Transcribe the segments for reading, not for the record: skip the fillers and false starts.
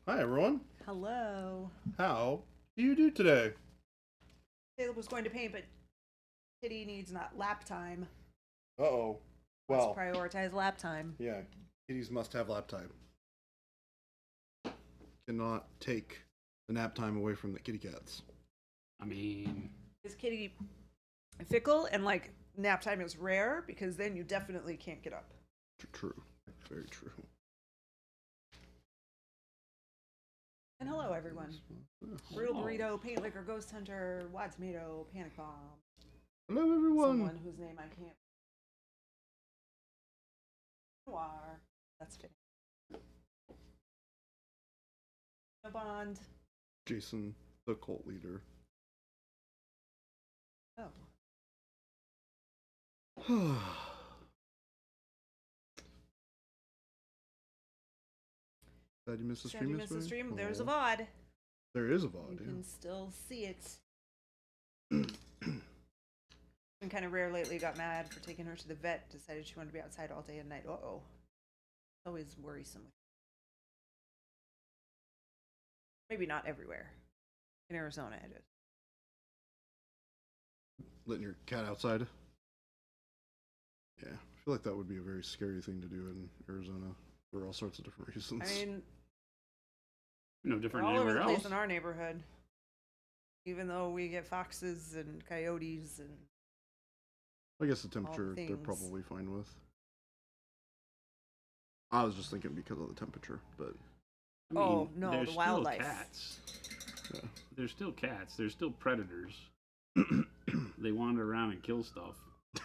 Hi, everyone. Hello. How do you do today? Caleb was going to paint, but Kitty needs not lap time. Uh-oh. Let's Well, prioritize lap time. yeah, kitties must have lap time. Cannot take the nap time away from the kitty cats. I mean, Is Kitty fickle and like nap time is rare because then you definitely can't get up. True. Very true. And hello, everyone. Brutal Burrito, Paint Liquor, Ghost Hunter, Wad Tomato, Panic Bomb. Hello, everyone. Someone whose name I can't. Noir. That's fitting. No Bond. Jason, the cult leader. Oh. Glad you missed the Sad stream. you missed the stream. Oh. There's a VOD. There is a VOD. You can still see it. Been kind of rare lately. Got mad for taking her to the vet. Decided she wanted to be outside all day and night. Uh-oh. Always worrisome. Maybe not everywhere. In Arizona, it is. Letting your cat outside. Yeah, I feel like that would be a very scary thing to do in Arizona for all sorts of different reasons. I mean, no we're different all than over the anywhere place else. in our neighborhood. Even though we get foxes and coyotes and I guess the temperature they're things. probably fine with. I was just thinking because of the temperature, but I mean, Oh, no, there's the still wildlife. Cats. yeah. There's still cats. There's still predators. They wander around and kill stuff.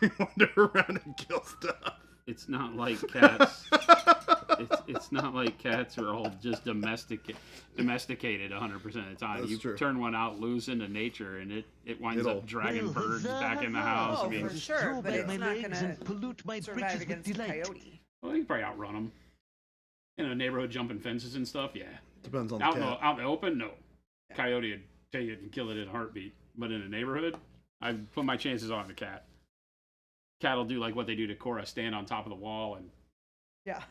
They wander around and kill stuff. It's not like cats. It's not like cats are all just domesticated 100% of the time. That's You true. turn one out loose into nature, and it winds It'll- up dragging Well, birds huzzah, back in the huzzah. house. Oh, I mean, for sure, but Throw it's back my not legs gonna and pollute my survive britches with against a delight. coyote. well, you can probably outrun them. In a neighborhood, jumping fences and stuff. Yeah. Depends on the Out in cat. the open, no. Coyote would take it and kill it in a heartbeat. But in a neighborhood, I'd put my chances on the cat. Cat will do like what they do to Cora, stand on top of the wall and Yeah.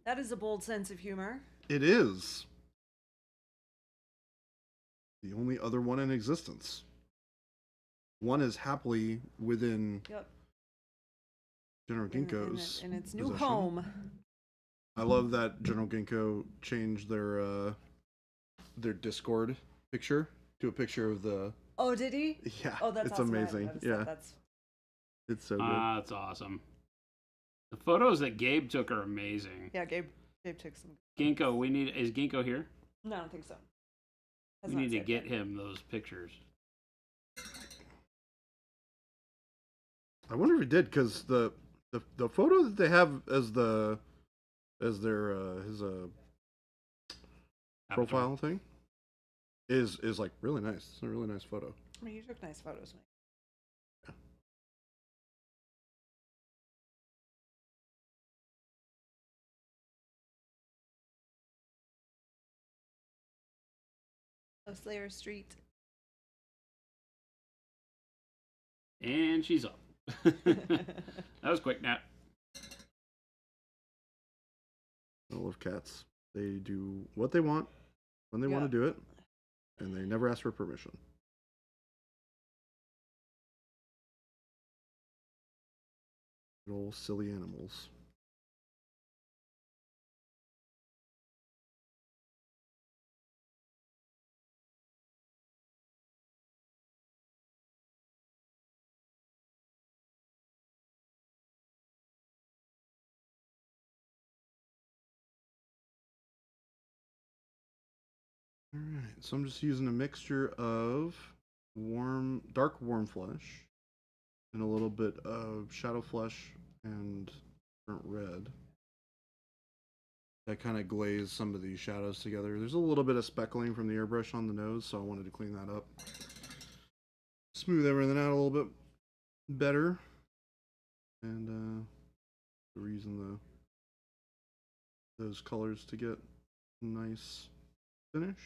That is a bold sense of humor. It is the only other one in existence. One is happily within Yep. General In Ginkgo's its new possession. home. I love that General Ginkgo changed their Discord picture to a picture of the. Oh, did he? Yeah, Oh, that's it's awesome. amazing. Yeah, That's it's so good. that's awesome. The photos that Gabe took are amazing. yeah. Gabe took some. Ginkgo, is Ginkgo here? No, I don't think so. Has We not need to said get yet. him those pictures. I wonder if he did because the photo that they have as their his profile thing is like really nice. It's a really nice photo. I mean, you took nice photos, mate. Oh, Slayer Street. And she's up. That was quick, Nat. I love cats. They do what they want when they want Yeah. to do it, and they never ask for permission. Little silly animals. All right, so I'm just using a mixture of dark warm flesh, and a little bit of shadow flesh and burnt red. That kind of glaze some of these shadows together. There's a little bit of speckling from the airbrush on the nose, so I wanted to clean that up. Smooth everything out a little bit better. And we're using those colors to get a nice finish.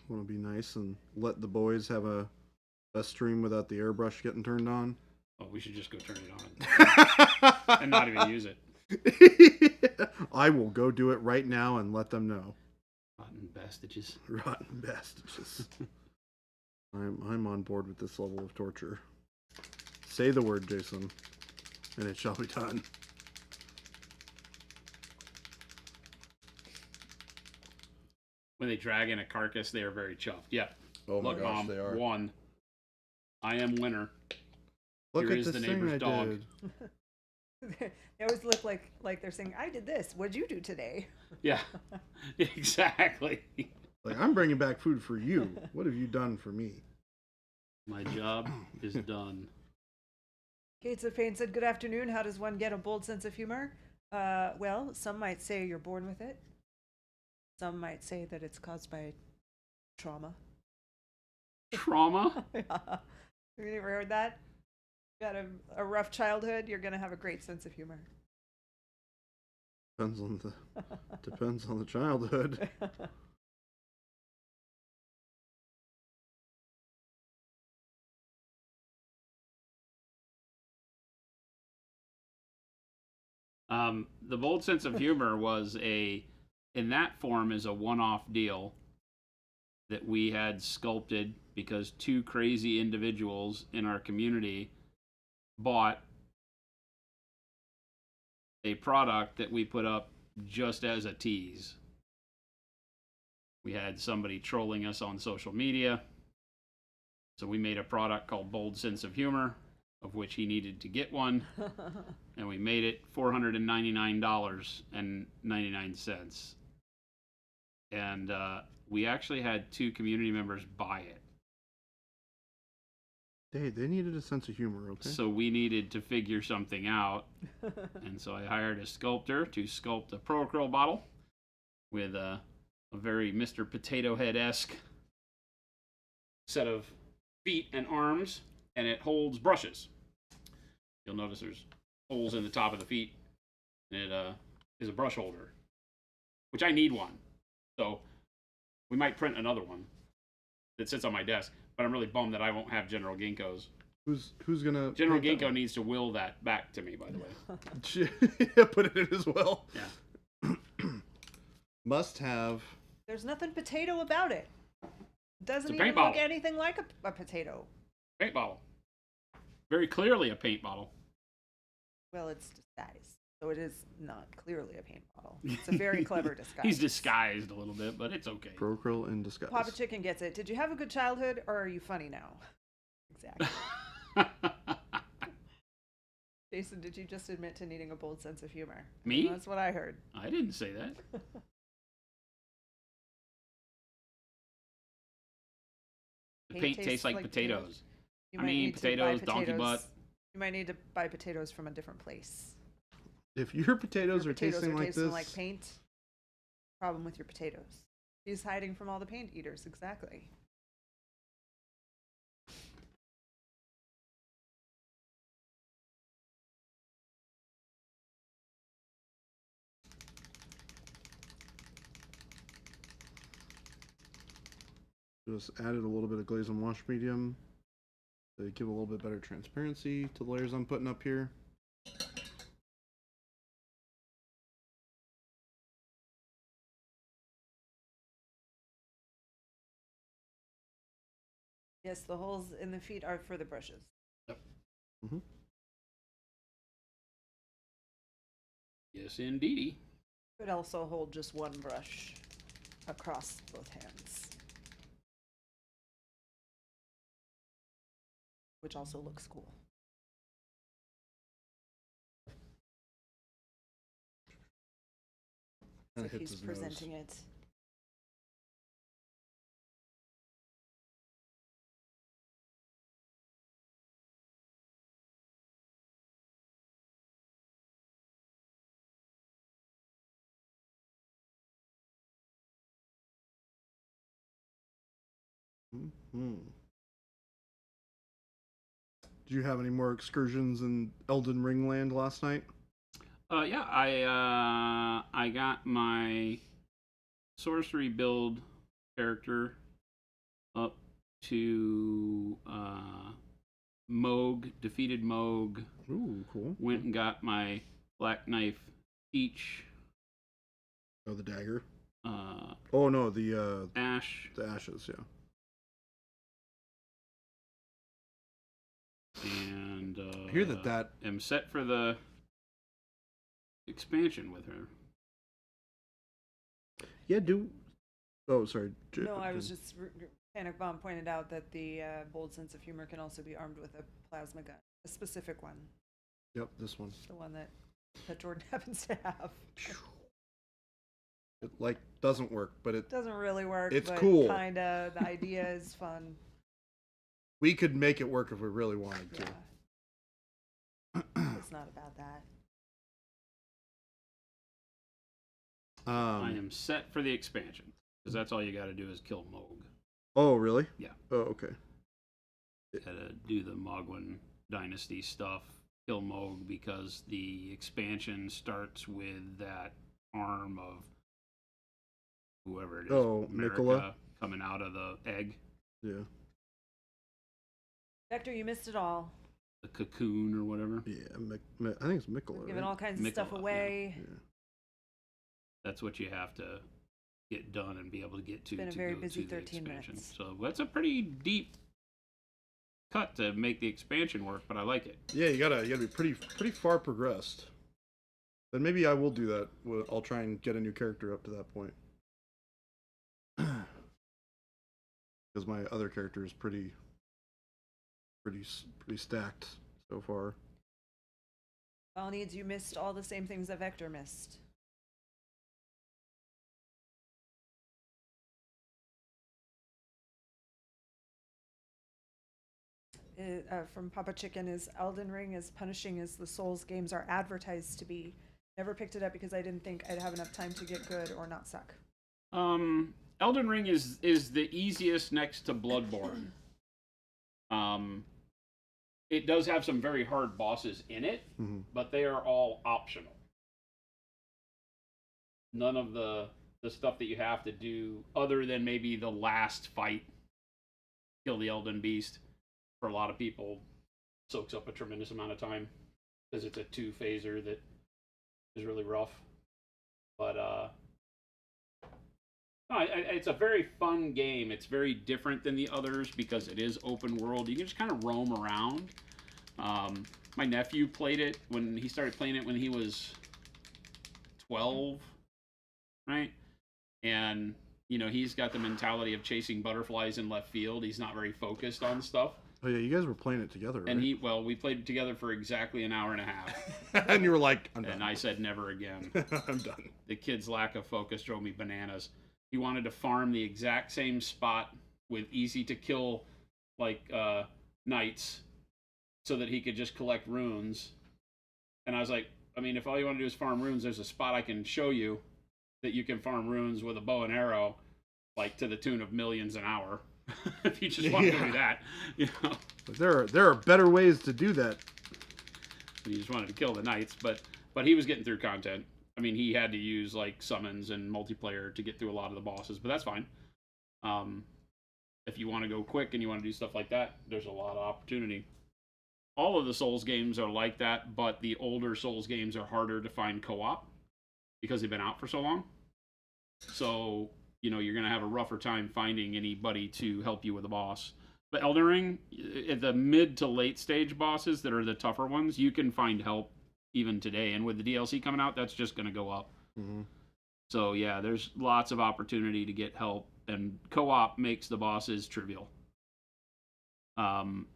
Want to be nice and let the boys have a stream without the airbrush getting turned on. Oh, we should just go turn it on and not even use it. I will go do it right now and let them know. Rotten bastages. Rotten bastages. I'm on board with this level of torture. Say the word, Jason, and it shall be done. When they drag in a carcass, they are very chuffed. Yeah. Oh my Look, gosh, Mom, they are. won. I am winner. Look Here at is this the thing neighbor's I dog. did. They always look like they're saying, "I did this. What'd you do today?" Yeah, exactly. Like, I'm bringing back food for you. What have you done for me? My job is done. Gates of Pain said, "Good afternoon. How does one get a bold sense of humor?" Well, some might say you're born with it. Some might say that it's caused by trauma. Trauma? Yeah. Have you ever heard that? Got a rough childhood, you're gonna have a great sense of humor. Depends on the childhood. The bold sense of humor was in that form is a one-off deal that we had sculpted because two crazy individuals in our community bought a product that we put up just as a tease. We had somebody trolling us on social media, so we made a product called Bold Sense of Humor, of which he needed to get one, and we made it $499.99. And we actually had two community members buy it. They needed a sense of humor, okay? So we needed to figure something out. And so I hired a sculptor to sculpt a Pro Acryl bottle with a very Mr. Potato Head-esque set of feet and arms, and it holds brushes. You'll notice there's holes in the top of the feet, and it is a brush holder, which I need one. So we might print another one that sits on my desk, but I'm really bummed that I won't have General Ginkgo's. Who's gonna General paint that Ginkgo one? needs to will that back to me, by the way. Yeah, put it in as well. Yeah. Must have. There's nothing potato about it. Doesn't It's a even paint look bottle. anything like a potato. Paint bottle. Very clearly a paint bottle. Well, it's disguised, so it is not clearly a paint bottle. It's a very clever disguise. He's disguised a little bit, but it's okay. Pro Acryl in disguise. Papa Chicken gets it. Did you have a good childhood, or are you funny now? Exactly. Jason, did you just admit to needing a bold sense of humor? Me? That's what I heard. I didn't say that. The paint tastes like potatoes. You I might mean, need to buy potatoes, donkey butt. You might need to buy potatoes from a different place. If your potatoes Your are tasting like this, like paint, problem with your potatoes. He's hiding from all the paint eaters, exactly. just added a little bit of glaze and wash medium to give a little bit better transparency to the layers I'm putting up here. Yes, the holes in the feet are for the brushes. Yep. Mm-hmm. Yes, indeedy. Could also hold just one brush across both hands, which also looks cool. Kinda So hits he's his nose. presenting it. Mm-hmm. Did you have any more excursions in Elden Ring land last night? Yeah, I got my sorcery build character to Moog, defeated Moog. Ooh, cool. Went and got my Black Knife Peach. Oh, the dagger. Uh, Oh no, the Ash. the ashes. Yeah. And I hear that. am set for the expansion with her. Yeah. Oh, sorry. No, I was just Panic Bomb pointed out that the bold sense of humor can also be armed with a plasma gun, a specific one, Yep, this one. the one that Jordan happens to have. It doesn't work, but it Doesn't really work. It's but cool. Kinda. The idea is fun. we could make it work if we really wanted to. Yeah. It's not about that. I am set for the expansion because that's all you got to do is kill Moog. Oh, really? Yeah. Oh, okay. Gotta do the Mogwin Dynasty stuff, kill Moog, because the expansion starts with that arm of whoever it is, Oh, America, Nicola? coming out of the egg, Yeah. Vector, you missed it all. the cocoon or whatever. Yeah. I think it's Mikola. Giving Right? all kinds of stuff Mikola, away. Yeah. That's what you have to get done and be able to get to. Been a to very go busy to the 13 expansion. minutes. So that's a pretty deep cut to make the expansion work, but I like it. Yeah, you gotta be pretty far progressed. Then maybe I will do that. I'll try and get a new character up to that point. Because my other character is pretty stacked so far. All needs, you missed all the same things that Vector missed. From Papa Chicken is Elden Ring as punishing as the Souls games are advertised to be. Never picked it up because I didn't think I'd have enough time to get good or not suck. Elden Ring is the easiest next to Bloodborne. It does have some very hard bosses in it, Mm-hmm. but they are all optional. None of the stuff that you have to do, other than maybe the last fight, kill the Elden Beast, for a lot of people, soaks up a tremendous amount of time because it's a 2-phaser that is really rough. But no, it's a very fun game. It's very different than the others because it is open world. You can just kind of roam around. My nephew played it when he started playing it when he was 12, right? And you know, he's got the mentality of chasing butterflies in left field. He's not very focused on stuff. Oh yeah, you guys were playing it together, right? And we played it together for exactly an hour and a half. and you were like, I'm done. And I said never again. I'm done. The kid's lack of focus drove me bananas. He wanted to farm the exact same spot with easy to kill knights so that he could just collect runes. And I was like, I mean, if all you want to do is farm runes, there's a spot I can show you that you can farm runes with a bow and arrow, like to the tune of millions an hour. If you just want to do that, you know. But there are better ways to do that. He just wanted to kill the knights, but he was getting through content. I mean, he had to use like summons and multiplayer to get through a lot of the bosses, but that's fine. If you want to go quick and you want to do stuff like that, there's a lot of opportunity. All of the Souls games are like that, but the older Souls games are harder to find co-op because they've been out for so long. So, you know, you're going to have a rougher time finding anybody to help you with a boss. But Elden Ring, at the mid to late stage bosses that are the tougher ones, you can find help even today. And with the DLC coming out, that's just going to go up. Mm-hmm. So, yeah, there's lots of opportunity to get help. And co-op makes the bosses trivial.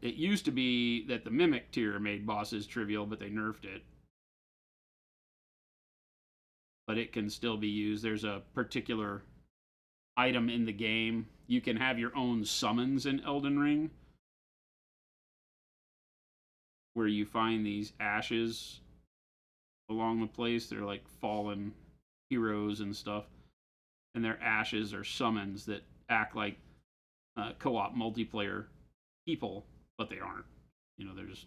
It used to be that the Mimic tier made bosses trivial, but they nerfed it. But it can still be used. There's a particular item in the game. You can have your own summons in Elden Ring, where you find these ashes along the place. They're like fallen heroes and stuff. And their ashes are summons that act like co-op multiplayer people, but they aren't. You know, they're just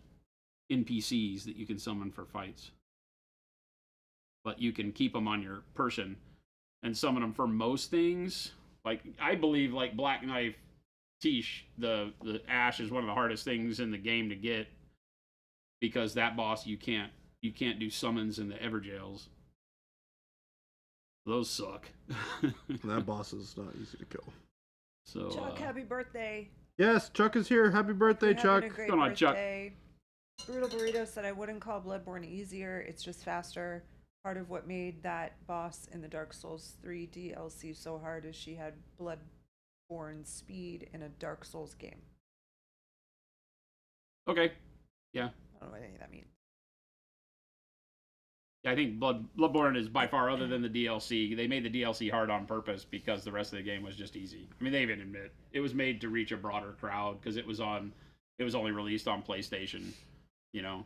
NPCs that you can summon for fights. But you can keep them on your person and summon them for most things. Like, I believe, like, Black Knife the ash is one of the hardest things in the game to get, because that boss you can't do summons in the Everjails. Those suck. That boss is not easy to kill. So Chuck, happy birthday. Yes, Chuck is here. Happy birthday, You're Chuck. having a great Going on, Chuck? birthday. Brutal Burrito said I wouldn't call Bloodborne easier, it's just faster. Part of what made that boss in the Dark Souls 3 DLC so hard is she had Bloodborne speed in a Dark Souls game. okay, yeah. I don't know what any of that means. I think Bloodborne is by far, other than the DLC, they made the DLC hard on purpose because the rest of the game was just easy. I mean, they even admit it was made to reach a broader crowd because it was only released on PlayStation. You know,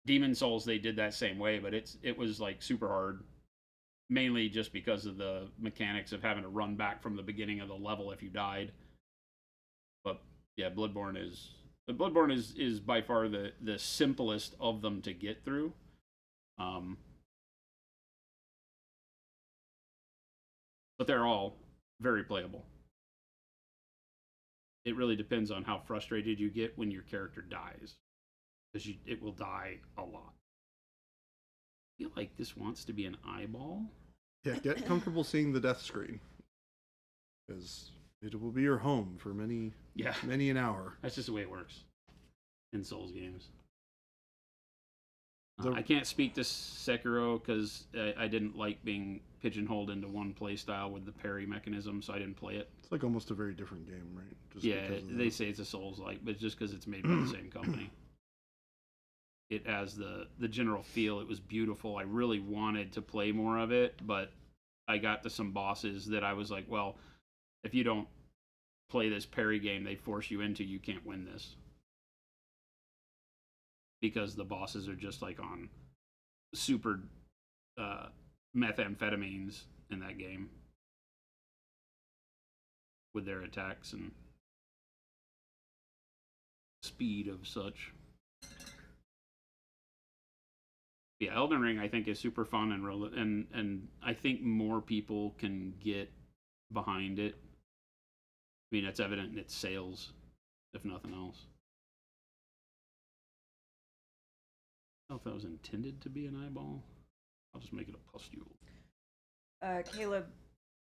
Demon Souls, they did that same way, but it was like super hard, mainly just because of the mechanics of having to run back from the beginning of the level if you died. But yeah, Bloodborne is by far the simplest of them to get through. But they're all very playable. It really depends on how frustrated you get when your character dies, because it will die a lot. I feel like this wants to be an eyeball. Yeah, get comfortable seeing the death screen, because it will be your home for many an hour. That's just the way it works in Souls games. The- I can't speak to Sekiro because I didn't like being pigeonholed into one play style with the parry mechanism, so I didn't play it. It's like almost a very different game, right? Just Yeah, because of they the- say it's a Souls-like, but it's just because it's made by the same company. It has the general feel. It was beautiful. I really wanted to play more of it, but I got to some bosses that I was like, well, if you don't play this parry game they force you into, you can't win this. Because the bosses are just like on super methamphetamines in that game with their attacks and speed of such. Yeah, Elden Ring I think is super fun and I think more people can get behind it. I mean, that's evident in its sales, if nothing else. I don't know if that was intended to be an eyeball. I'll just make it a pustule. Caleb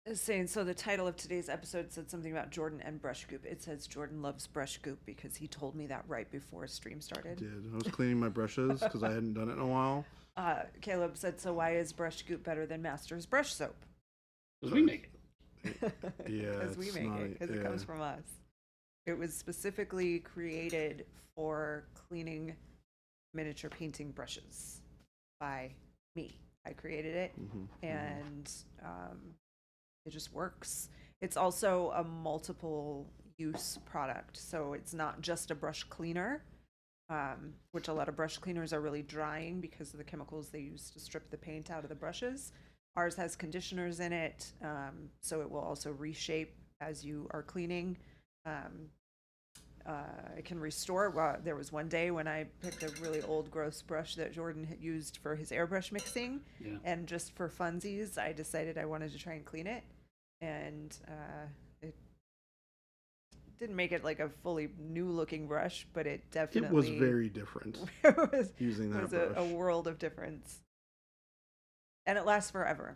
is saying, so the title of today's episode said something about Jordan and brush goop. It says Jordan loves brush goop because he told me that right before stream started. I did. I was cleaning my brushes because I hadn't done it in a while. Caleb said, so why is brush goop better than Master's brush soap? Because we make it. Yeah, Because we it's make not- it, because it yeah. comes from us. It was specifically created for cleaning miniature painting brushes by me. I created it, Mhm, and it just works. It's also a multiple use product, so it's not just a brush cleaner, which a lot of brush cleaners are really drying because of the chemicals they use to strip the paint out of the brushes. Ours has conditioners in it, so it will also reshape as you are cleaning. It can restore. Well, there was one day when I picked a really old, gross brush that Jordan had used for his airbrush mixing, Yeah. and just for funsies, I decided I wanted to try and clean it, and it didn't make it like a fully new-looking brush, but it definitely It was very different it was, using it that was brush. a world of difference, and it lasts forever.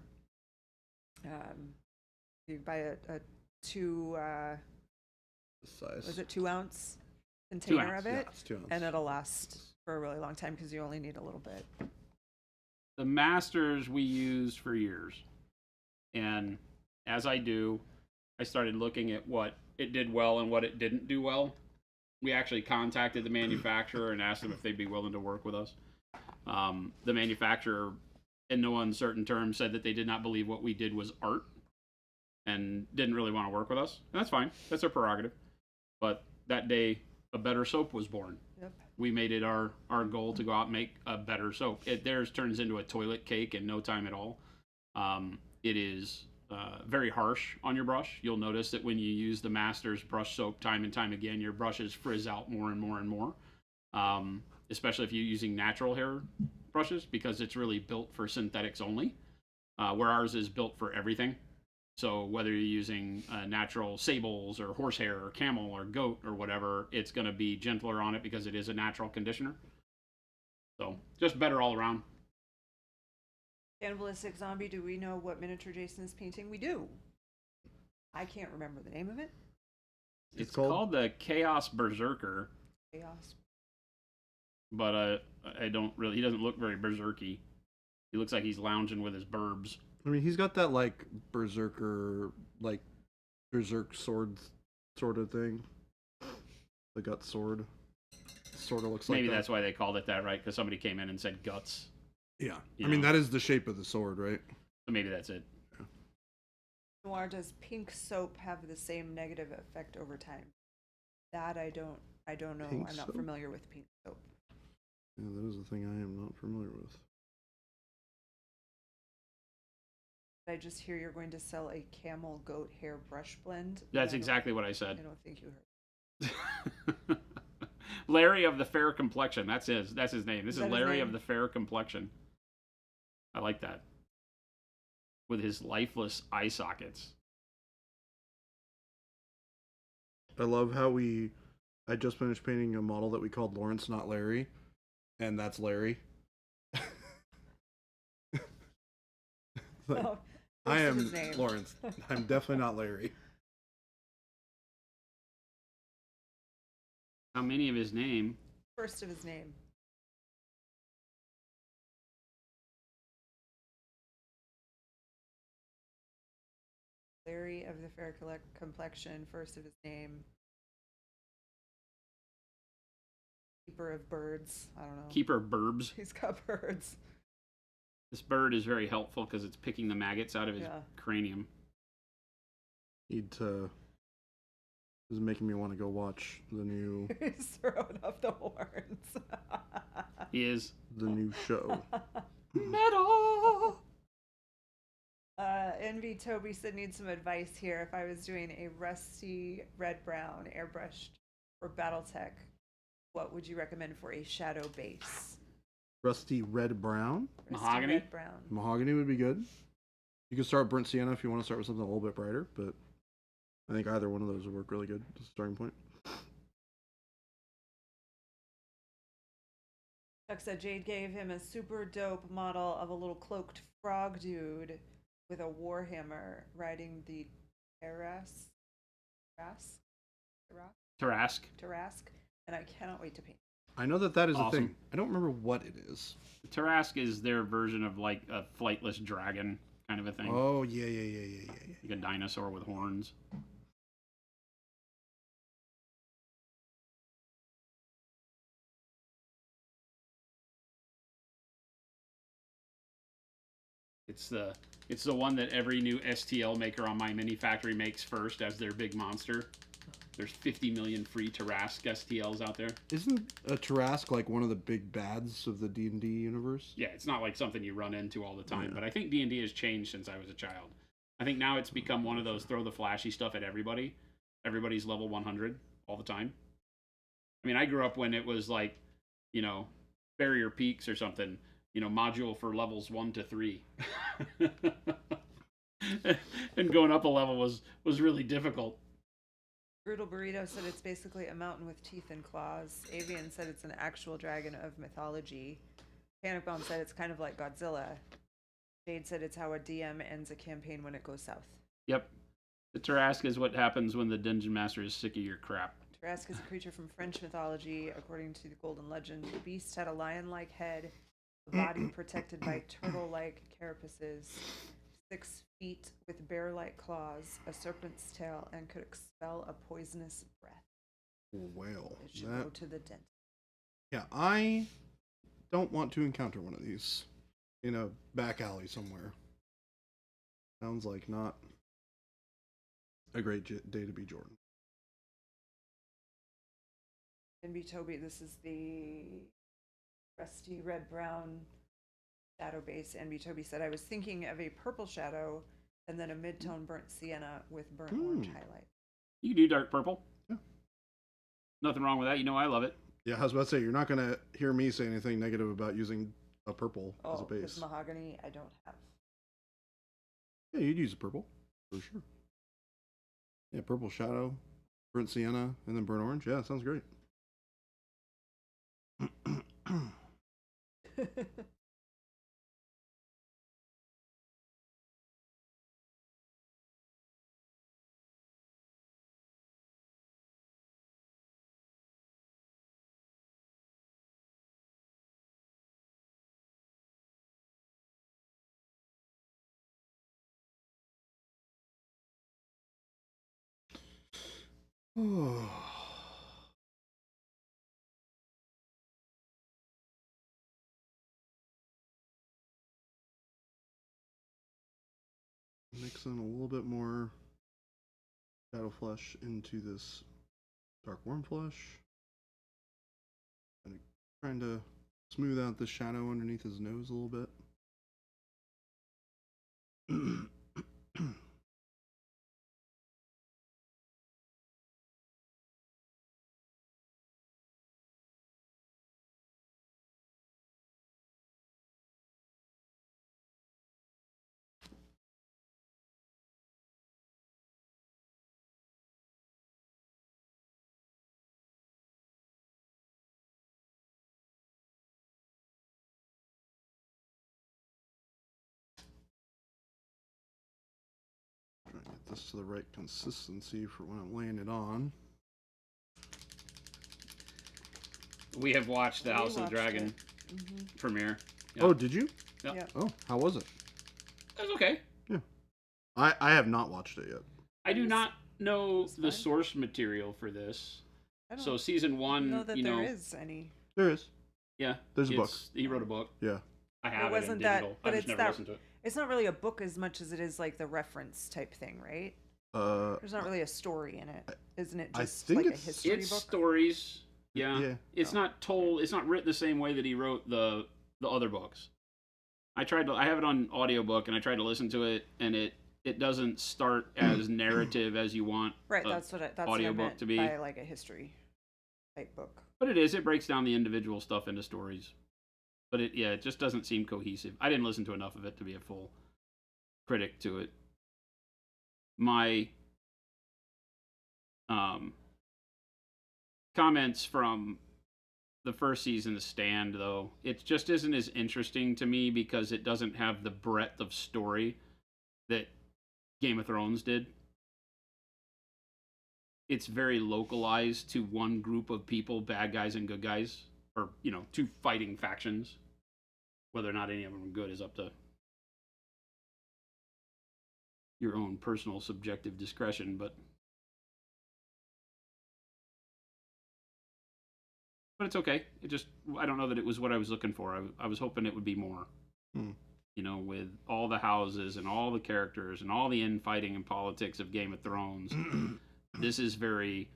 You buy a two. Size. Was it 2 ounce container ounce, of Yeah, it? it's 2 ounces. And it'll last for a really long time because you only need a little bit. The Masters we used for years. And as I do, I started looking at what it did well and what it didn't do well. We actually contacted the manufacturer and asked them if they'd be willing to work with us. The manufacturer, in no uncertain terms, said that they did not believe what we did was art and didn't really want to work with us. And that's fine. That's their prerogative. But that day, a better soap was born. Yep. We made it our goal to go out and make a better soap. Theirs turns into a toilet cake in no time at all. It is very harsh on your brush. You'll notice that when you use the Masters brush soap time and time again, your brushes frizz out more and more and more. Especially if you're using natural hair brushes, because it's really built for synthetics only, where ours is built for everything. So whether you're using natural sables or horsehair or camel or goat or whatever, it's going to be gentler on it because it is a natural conditioner. So just better all around. Cannibalistic Zombie, do we know what miniature Jason is painting? We do. I can't remember the name of it. It's called the Chaos Berserker. Chaos. But I don't really. He doesn't look very berserky. He looks like he's lounging with his burbs. I mean, he's got that like berserker, like berserk sword sort of thing. The gut sword. Sort of looks like Maybe that. that's why they called it that, right? Because somebody came in and said guts. Yeah. You I mean, know. that is the shape of the sword, right? So maybe that's it. Noir, does pink soap have the same negative effect over time? That I don't know. Pink I'm not soap? familiar with pink soap. Yeah, that is a thing I am not familiar with. I just hear you're going to sell a camel goat hair brush blend. That's I exactly what I I said. don't think you heard. Larry of the Fair Complexion. That's his name. This is Is that his Larry name? of the Fair Complexion. I like that. With his lifeless eye sockets. I love how I just finished painting a model that we called Lawrence, not Larry. And that's Larry. Like, Oh, I first of am his name. Lawrence. I'm definitely not Larry. How many of his name? First of his name. Larry of the fair complexion, first of his name. Keeper of birds. I don't know. Keeper of burbs. He's got birds. This bird is very helpful because it's picking the maggots out of his Yeah. cranium. This is making me want to go watch the new He's throwing up the horns. He is. show. Metal! Envy Toby said, need some advice here. If I was doing a rusty red-brown airbrushed for Battletech, what would you recommend for a shadow base? Rusty red brown. Rusty Mahogany? red-brown. Mahogany would be good. You could start burnt sienna if you want to start with something a little bit brighter, but I think either one of those would work really good as a starting point. Chuck said Jade gave him a super dope model of a little cloaked frog dude with a warhammer riding the Tarask, Tarask. and I cannot wait to paint. I know that is a Awesome. thing. I don't remember what it is. Tarask is their version of like a flightless dragon kind of a thing. Oh yeah. Like a dinosaur with horns. It's the one that every new STL maker on my mini factory makes first as their big monster. There's 50 million free Tarask STLs out there. Isn't a Tarask like one of the big bads of the D&D universe? Yeah, it's not like something you run into all the time, Yeah. but I think D&D has changed since I was a child. I think now it's become one of those throw the flashy stuff at everybody. Everybody's level 100 all the time. I mean, I grew up when it was like, Barrier Peaks or something, module for levels 1 to 3. And going up a level was really difficult. Brutal Burrito said it's basically a mountain with teeth and claws. Avian said it's an actual dragon of mythology. Panic Bomb said it's kind of like Godzilla. Jade said it's how a DM ends a campaign when it goes south. Yep. The Tarask is what happens when the Dungeon Master is sick of your crap. Tarask is a creature from French mythology. According to the Golden Legend, the beast had a lion-like head, a body protected by turtle-like carapaces, 6 feet with bear-like claws, a serpent's tail, and could expel a poisonous breath. Well, It should go to the dentist. yeah, I don't want to encounter one of these in a back alley somewhere. Sounds like not a great day to be Jordan. NB Toby, this is the rusty red-brown shadow base. NB Toby said, I was thinking of a purple shadow and then a mid-tone burnt sienna with burnt orange highlight. You can do dark purple. Yeah. Nothing wrong with that. I love it. Yeah, I was about to say, you're not going to hear me say anything negative about using a purple as a Oh, base. because mahogany I don't have. Yeah, you'd use a purple. For sure. Yeah, purple shadow, burnt sienna, and then burnt orange. Yeah, sounds great. Oh. Mix in a little bit more shadow flesh into this dark warm flesh. And trying to smooth out the shadow underneath his nose a little bit. Trying to get this to the right consistency for when I'm laying it on. We have watched the We House of the watched Dragon premiere. Yep. Oh, did you? Yep. Yeah. Oh, how was it? It was okay. I have not watched it yet. I do not know It's the fine. source material for this. I don't So season one, know that you there know, is any. There is. yeah, There's a book. He wrote a book. Yeah. I have it in wasn't that- digital. but I just it's never that- listened to it. It's not really a book as much as it is like the reference type thing, right? There's not really a story in it, isn't it? I Just think like a it's- history It's book. stories. Yeah. Yeah. It's not told. It's not written the same way that he wrote the other books. I have it on audiobook and I tried to listen to it, and it doesn't start as narrative as you want. Right. a That's what I audiobook meant to be. by like a history type book. But it is. It breaks down the individual stuff into stories. But it just doesn't seem cohesive. I didn't listen to enough of it to be a full critic to it. My comments from the first season stand, though. It just isn't as interesting to me because it doesn't have the breadth of story that Game of Thrones did. It's very localized to one group of people, bad guys and good guys, or, two fighting factions. Whether or not any of them are good is up to your own personal subjective discretion, but it's okay. I don't know that it was what I was looking for. I was hoping it would be more. With all the houses and all the characters and all the infighting and politics of Game of Thrones, this is very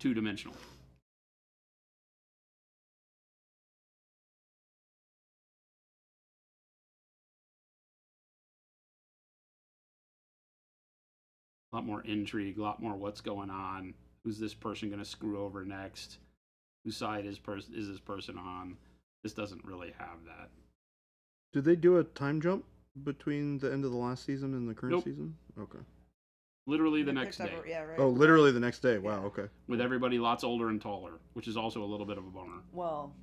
two-dimensional. A lot more intrigue, a lot more what's going on. Who's this person going to screw over next? Whose side is this person on? This doesn't really have that. Did they do a time jump between the end of the last season and the current Nope. season? Okay. Literally the They next picked day. up- yeah, right. Oh, literally the next day. Wow. Yeah. Okay. With everybody lots older and taller, which is also a little bit of a bummer. Well,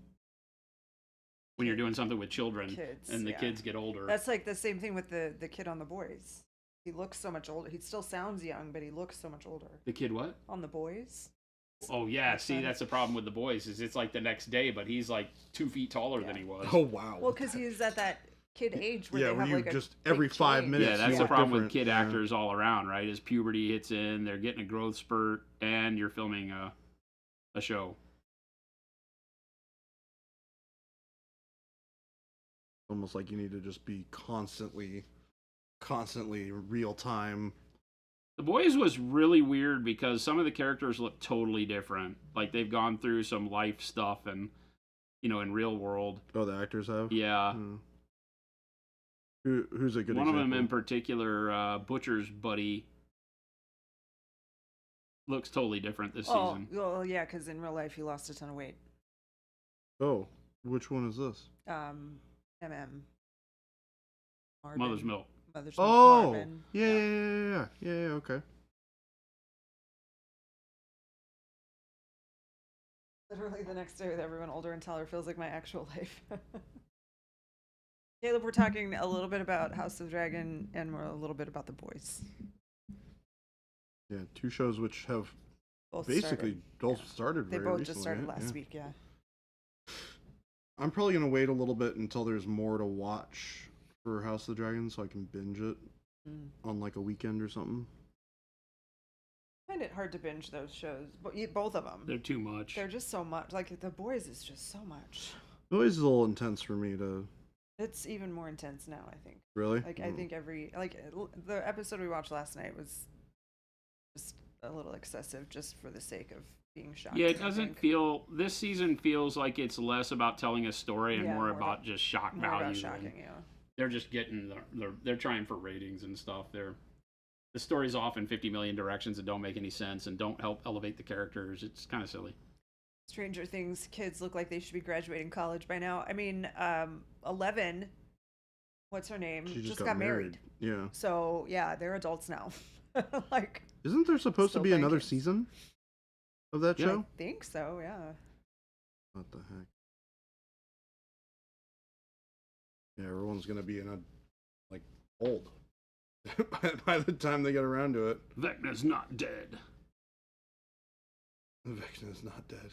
When you're doing something with children kids, and the yeah. kids get older. that's like the same thing with the kid on The Boys. He looks so much older. He still sounds young, but he looks so much older. The kid what? On The Boys. Oh yeah, Makes see sense. that's the problem with the boys is it's like the next day, but he's like 2 feet taller than Yeah. he was. Oh wow. Well, because he's at that kid age where yeah, they where have you like a just big every 5 change. minutes. Yeah, that's you the look problem with different. kid Yeah. actors all around, right? As puberty hits in, they're getting a growth spurt, and you're filming a show. Almost like you need to just be constantly real time. The Boys was really weird because some of the characters look totally different. Like they've gone through some life stuff and, in real world. Oh, the actors have. Yeah. Hmm. Who's a good One example? of them in particular, Butcher's buddy, looks totally different this season. Well, yeah, because in real life he lost a ton of weight. Oh, which one is this? MM. Mother's Milk. Mother's Milk Oh, Mormon. yeah, okay. Literally the next day with everyone older and taller feels like my actual life. Caleb, we're talking a little bit about House of Dragon and we're a little bit about The Boys. Yeah, two shows which have Both basically started They very both recently. just started right? last week, yeah. I'm probably gonna wait a little bit until there's more to watch for House of the Dragon, so I can binge it on like a weekend or something. I find it hard to binge those shows, but both of them. They're too much. They're just so much. Like The Boys is just so much. It always is a little intense for me to. It's even more intense now, I think. Really? Like I think the episode we watched last night was just a little excessive, just for the sake of being shocked. Yeah, it doesn't feel. This season feels like it's less about telling a story and more about just shock more value. about shocking, yeah. They're just getting. They're trying for ratings and stuff. The story's off in 50 million directions that don't make any sense and don't help elevate the characters. It's kind of silly. Stranger Things kids look like they should be graduating college by now. I mean, 11, what's her name? She just got married. Yeah. So, yeah, they're adults now. Like, isn't there supposed to still be another grandkids. season of that show? I think so, yeah. What the heck? Yeah, everyone's gonna be old by the time they get around to it. Vecna's not dead. Vecna's not dead.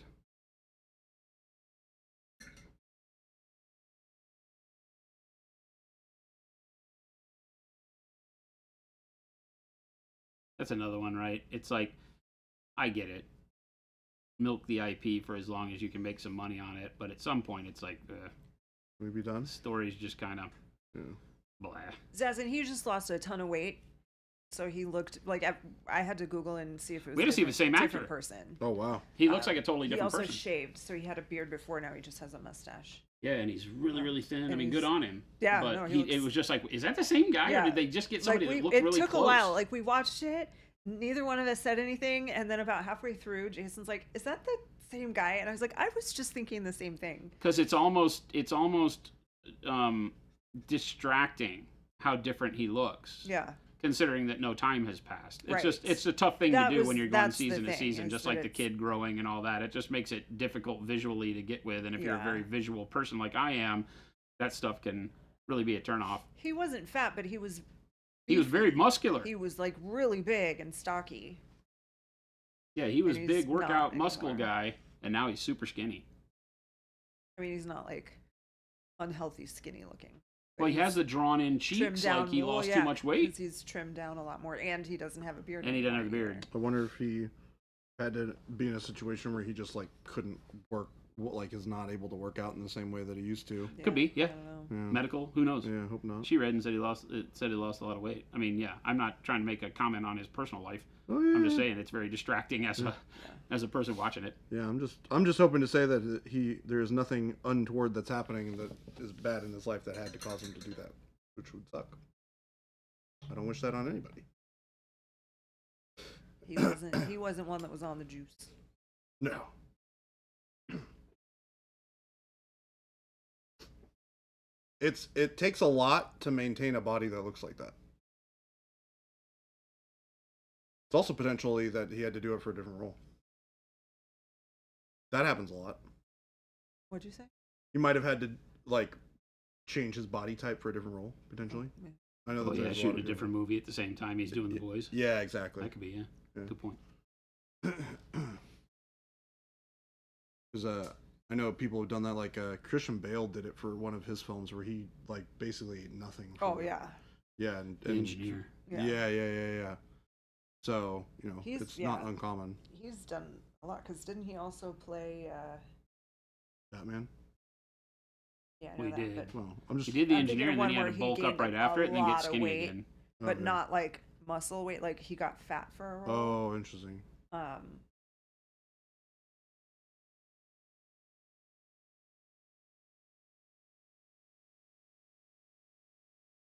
That's another one, right? It's like, I get it. Milk the IP for as long as you can make some money on it, but at some point it's like, We be done? the story's just kind of blah. Zazen, he just lost a ton of weight. So he looked like I had to Google and see if it was We had to see the same different actor. person. Oh wow. He looks like a totally different He also person. shaved, so he had a beard before. Now he just has a mustache. Yeah, and he's really, really thin. I And mean, he's- good on him. Yeah, but no, it looks- was just like, is that the same guy, Yeah. or did they just get somebody that looked it really took close? a while. Like we watched it, neither one of us said anything, and then about halfway through, Jason's like, "Is that the same guy?" And I was like, "I was just thinking the same thing." Because it's almost distracting how different he looks. Yeah. Considering that no time has passed. It's Right. just, it's a tough thing to do when you're going that's the season to thing, season, is just that like the it's- kid growing and all that. It just makes it difficult visually to get with. And if you're a Yeah. very visual person like I am, that stuff can really be a turnoff. He wasn't fat, but he was. He was very muscular. He was like really big and stocky. Yeah, he was he's big, not workout, muscle anymore. guy, and now he's super skinny. I mean, he's not like unhealthy, skinny looking. Well, he has the drawn-in trimmed cheeks, down. like he Well, lost yeah, too much weight, 'cause he's trimmed down a lot more, and he doesn't have a beard. and he doesn't have a anymore beard. I wonder if he had to be in a situation where he just couldn't work, is not able to work out in the same way that he used to. either. Could be, yeah. I don't know. Yeah. Medical, who knows? Yeah, hope not. She read and said he lost a lot of weight. I mean, yeah, I'm not trying to make a comment on his personal life. Oh yeah. I'm just saying it's very distracting as a person watching it. Yeah, I'm just hoping to say that there's nothing untoward that's happening that is bad in his life that had to cause him to do that, which would suck. I don't wish that on anybody. He wasn't one that was on the juice. No. It takes a lot to maintain a body that looks like that. It's also potentially that he had to do it for a different role. That happens a lot. What'd you say? He might have had to change his body type for a different role potentially. Yeah. I know Oh that yeah, there's a lot shooting a of different movie at the same time he's doing The Boys. Yeah, exactly. That could be, yeah. Yeah. Good point. Because I know people have done that. Christian Bale did it for one of his films where he basically ate nothing. Oh yeah. Yeah, and The engineer. Yeah. So He's- it's not uncommon. He's done a lot because didn't he also play? Batman. Yeah, I know Well, he that, did. but, Well, I'm just. He did the I'm thinking engineer, of and then one he had where to he bulk up gained right a after it and then get lot of skinny weight. again. but Okay. not like muscle weight. Like he got fat for a role. Oh, interesting.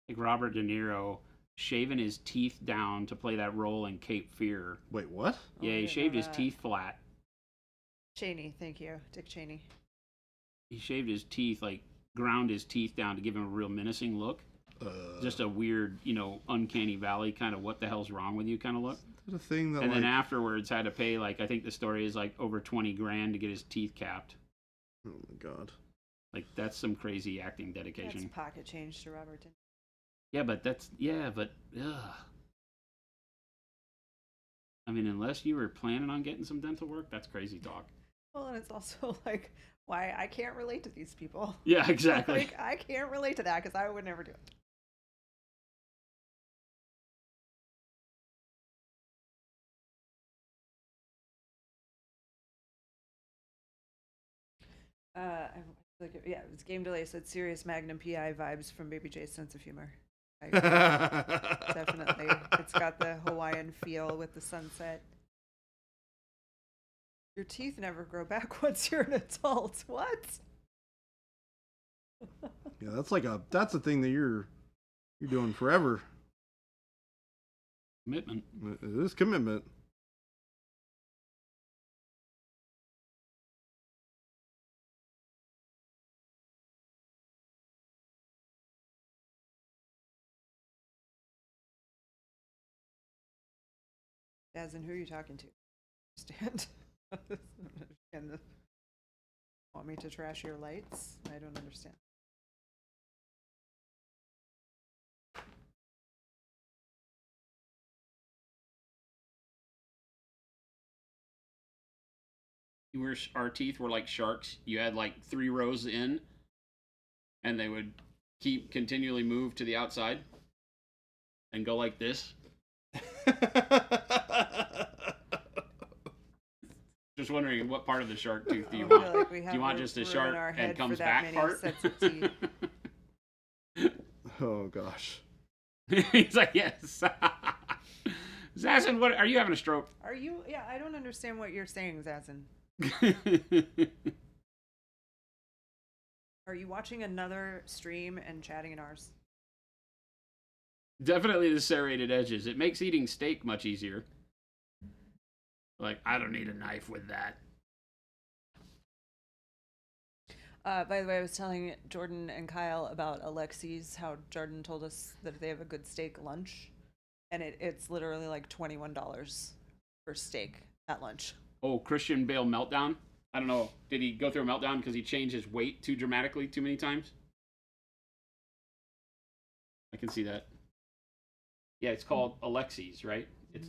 Like Robert De Niro shaving his teeth down to play that role in Cape Fear. Wait, what? Oh, Yeah, I he didn't shaved know his that. teeth flat. Cheney, thank you, Dick Cheney. He shaved his teeth, ground his teeth down to give him a real menacing look. just a weird, uncanny valley kind of what the hell's wrong with you kind of look. The thing that And then afterwards had to pay I think the story is over $20,000 to get his teeth capped. Oh my god. That's some crazy acting dedication. That's pocket change to Robert. Yeah, but ugh. I mean, unless you were planning on getting some dental work, that's crazy talk. Well, and it's also why I can't relate to these people. Yeah, exactly. I can't relate to that because I would never do it. It was game delay, so it's serious Magnum PI vibes from Baby J's sense of humor. Definitely. It's got the Hawaiian feel with the sunset. Your teeth never grow back once you're an adult. What? Yeah, that's a thing that you're doing forever. Commitment. It is commitment. As in, who are you talking to? Understand? Want me to trash your lights? I don't understand. Our teeth were like sharks. You had 3 rows in, and they would continually move to the outside and go like this. Just wondering what part of the shark tooth do you want? Do you want just a shark and comes back part? Oh gosh. He's like, yes. Zazen, what are you having a stroke? Are you? Yeah, I don't understand what you're saying, Zazen. Are you watching another stream and chatting in ours? Definitely the serrated edges. It makes eating steak much easier. I don't need a knife with that. By the way, I was telling Jordan and Kyle about Alexi's, how Jordan told us that they have a good steak lunch. And it's literally $21 for steak at lunch. Oh, Christian Bale meltdown? I don't know. Did he go through a meltdown because he changed his weight too dramatically too many times? I can see that. Yeah, it's called Alexi's, right? It's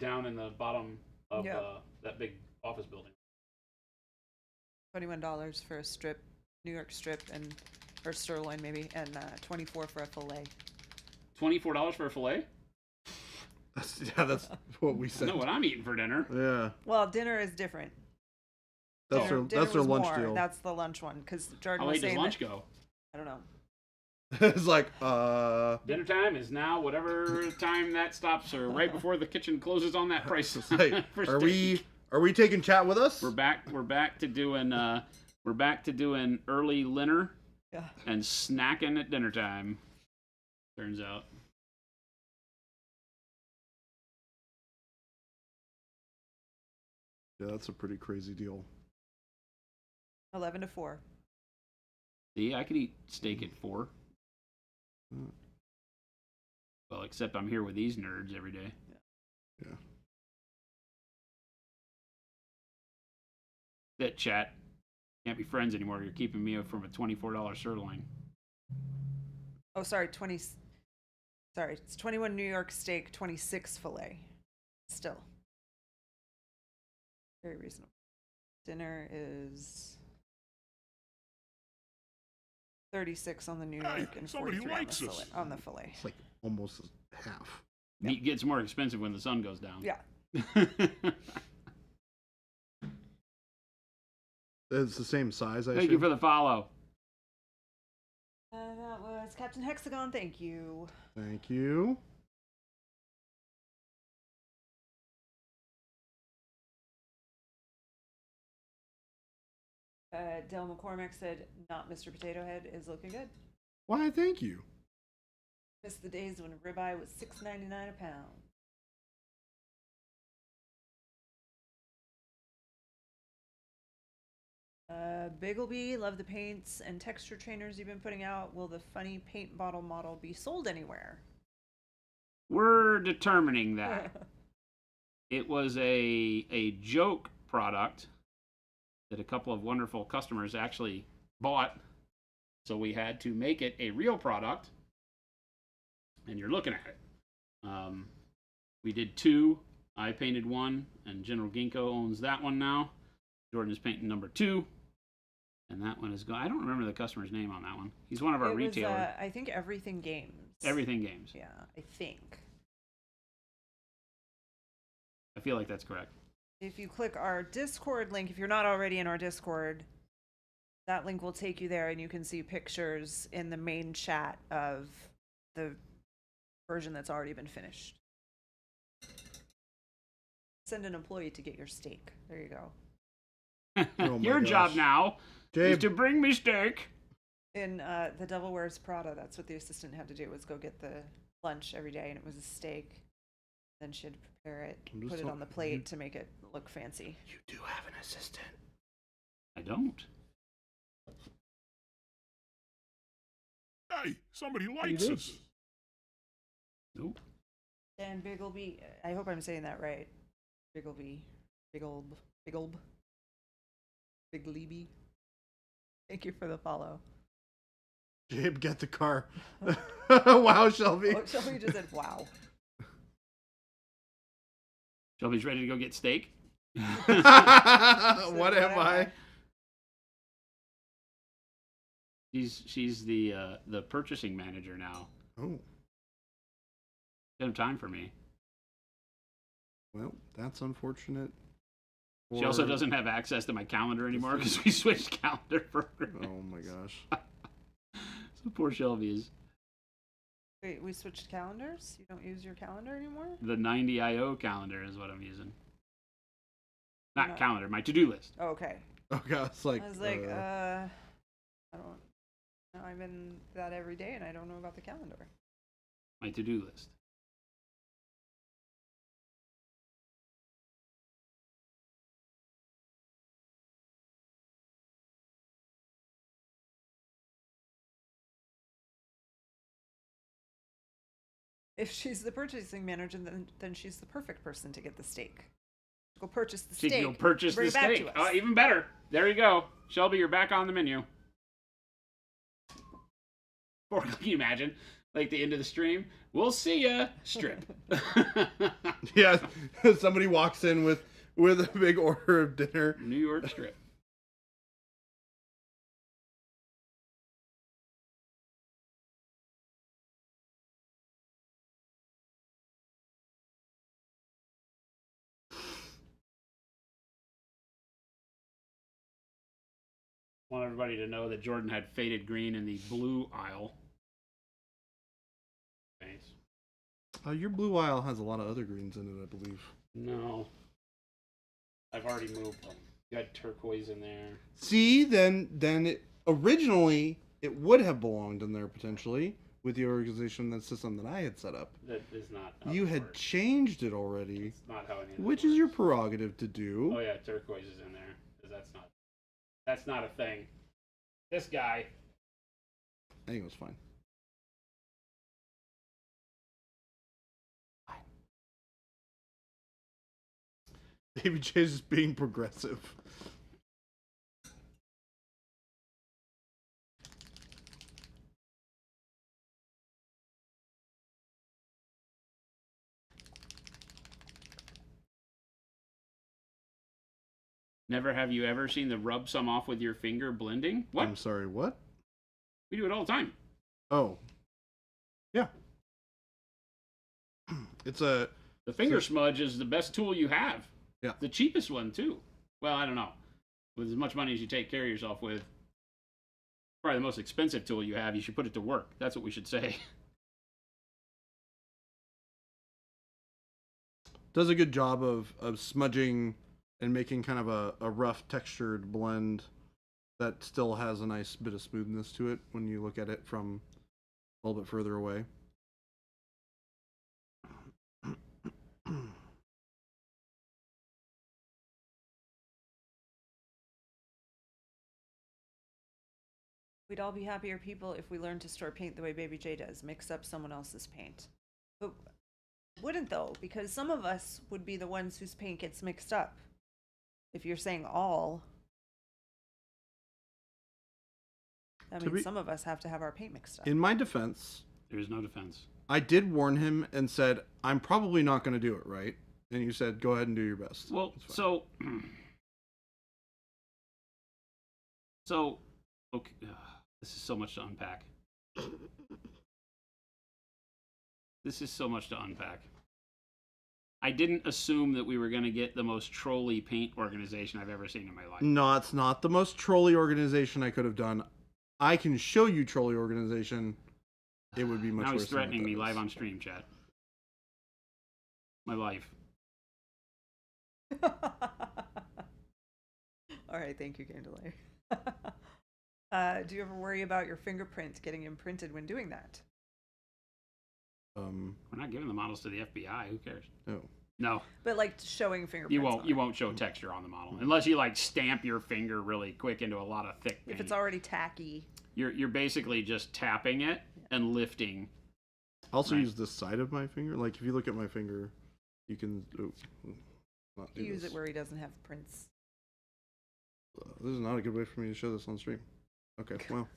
down in the bottom of that big office building. $21 for a strip, New York strip, or sirloin maybe, and $24 for a fillet. $24 for a fillet? That's what we said. I know what I'm eating for dinner. Yeah. Well, dinner is different. That's their lunch more. deal. That's the lunch one, because Jordan How was late does saying lunch go? I don't know. It's dinner time is now whatever time that stops, or right before the kitchen closes on that price. Are we taking chat with us? We're back to doing early dinner and snacking at dinner time. Turns out. Yeah, that's a pretty crazy deal. 11 to 4. See, I could eat steak at 4. Well, except I'm here with these nerds every day. Yeah. That chat can't be friends anymore. You're keeping me from a $24 sirloin. Oh, sorry, it's 21 New York steak, 26 fillet. Still. Very reasonable. Dinner is 36 on the New York and 43 on the fillet. It's almost half. Meat gets more expensive when the sun goes down. Yeah. It's the same size, I Thank you for the follow. That was Captain Hexagon. Thank you. Thank you. Del McCormick said, "Not Mr. Potato Head is looking good." Why? Thank you. Missed the days when ribeye was $6.99 a pound. Biggleby, love the paints and texture trainers you've been putting out. Will the funny paint bottle model be sold anywhere? We're determining that. It was a joke product that a couple of wonderful customers actually bought. So we had to make it a real product. And you're looking at it. We did 2. I painted 1, and General Ginkgo owns that one now. Jordan is painting number 2. And that one is going. I don't remember the customer's name on that one. He's one of our retailers. I think Everything Games. Everything Games. Yeah, I think. I feel like that's correct. If you click our Discord link, if you're not already in our Discord, that link will take you there and you can see pictures in the main chat of the version that's already been finished. Send an employee to get your steak. There you go. Oh my Your job gosh. now is Jabe, to bring me steak. In The Devil Wears Prada, that's what the assistant had to do, was go get the lunch every day, and it was a steak. Then she'd prepare it, put it on the plate to make it look fancy. You do have an assistant. I don't. Hey, somebody likes us. Nope. Dan Biggleby, I hope I'm saying that right. Biggleby. Biggleby. Thank you for the follow. Jabe, get the car. Wow, Shelby. Oh, Shelby just said, wow. Shelby's ready to go get steak. What am I? She's the purchasing manager now. Oh, Doesn't have time for me. well, that's unfortunate. She also doesn't have access to my calendar anymore because we switched calendar programs. Oh my gosh. So poor Shelby is Wait, we switched calendars? You don't use your calendar anymore? the 90IO calendar is what I'm using. Not No. calendar, my to-do list. Oh, okay. Okay, it's like. I was like, I don't know. I'm in that every day and I don't know about the calendar. My to-do list. If she's the purchasing manager, then she's the perfect person to get the steak. Go purchase the She steak. can go purchase bring the it back steak. to Oh, us. even better. There you go. Shelby, you're back on the menu. Or can you imagine? Like the end of the stream, we'll see ya. Strip. Yeah, somebody walks in with a big order of dinner. New York strip. Want everybody to know that Jordan had faded green in the blue aisle. Thanks. Your blue aisle has a lot of other greens in it, I believe. No. I've already moved them. You had turquoise in there. See, then originally it would have belonged in there potentially with the organization, that system that I had set up. That is not how You it had works. changed it already, It's not how any of which this is your works. prerogative to do. Oh yeah, turquoise is in there. 'Cause that's not a thing. This guy. I think it was fine. David Chase is being progressive. Never have you ever seen the rub some off with your finger blending? What? I'm sorry, what? We do it all the time. Oh. Yeah. It's a The finger smudge is the best tool you have. Yeah. The cheapest one too. Well, I don't know. With as much money as you take care of yourself with, probably the most expensive tool you have, you should put it to work. That's what we should say. does a good job of smudging and making kind of a rough textured blend that still has a nice bit of smoothness to it when you look at it from a little bit further away. We'd all be happier people if we learned to store paint the way Baby J does, mix up someone else's paint. But wouldn't though, because some of us would be the ones whose paint gets mixed up. If you're saying all, that To means be- some of us have to have our paint mixed up. In my defense, There is no defense. I did warn him and said, I'm probably not going to do it, right? And you said, go ahead and do your best. Well, It's fine. so, okay, this is so much to unpack. This is so much to unpack. I didn't assume that we were going to get the most trolly paint organization I've ever seen in my life. No, it's not the most trolly organization I could have done. I can show you trolly organization. It would be much Now worse. he's threatening than me what that live is. on stream, chat. My life. All right, thank you, Candelaire. Do you ever worry about your fingerprint getting imprinted when doing that? We're not giving the models to the FBI. Who cares? No. No, But like showing fingerprints. you won't. on You it. won't show texture on the model unless you like stamp your finger really quick into a lot of thick paint. If it's already tacky. You're basically just tapping it and lifting. I also Right. use the side of my finger. Like if you look at my finger, you can not do Use this. it where he doesn't have prints. This is not a good way for me to show this on stream. Okay, well,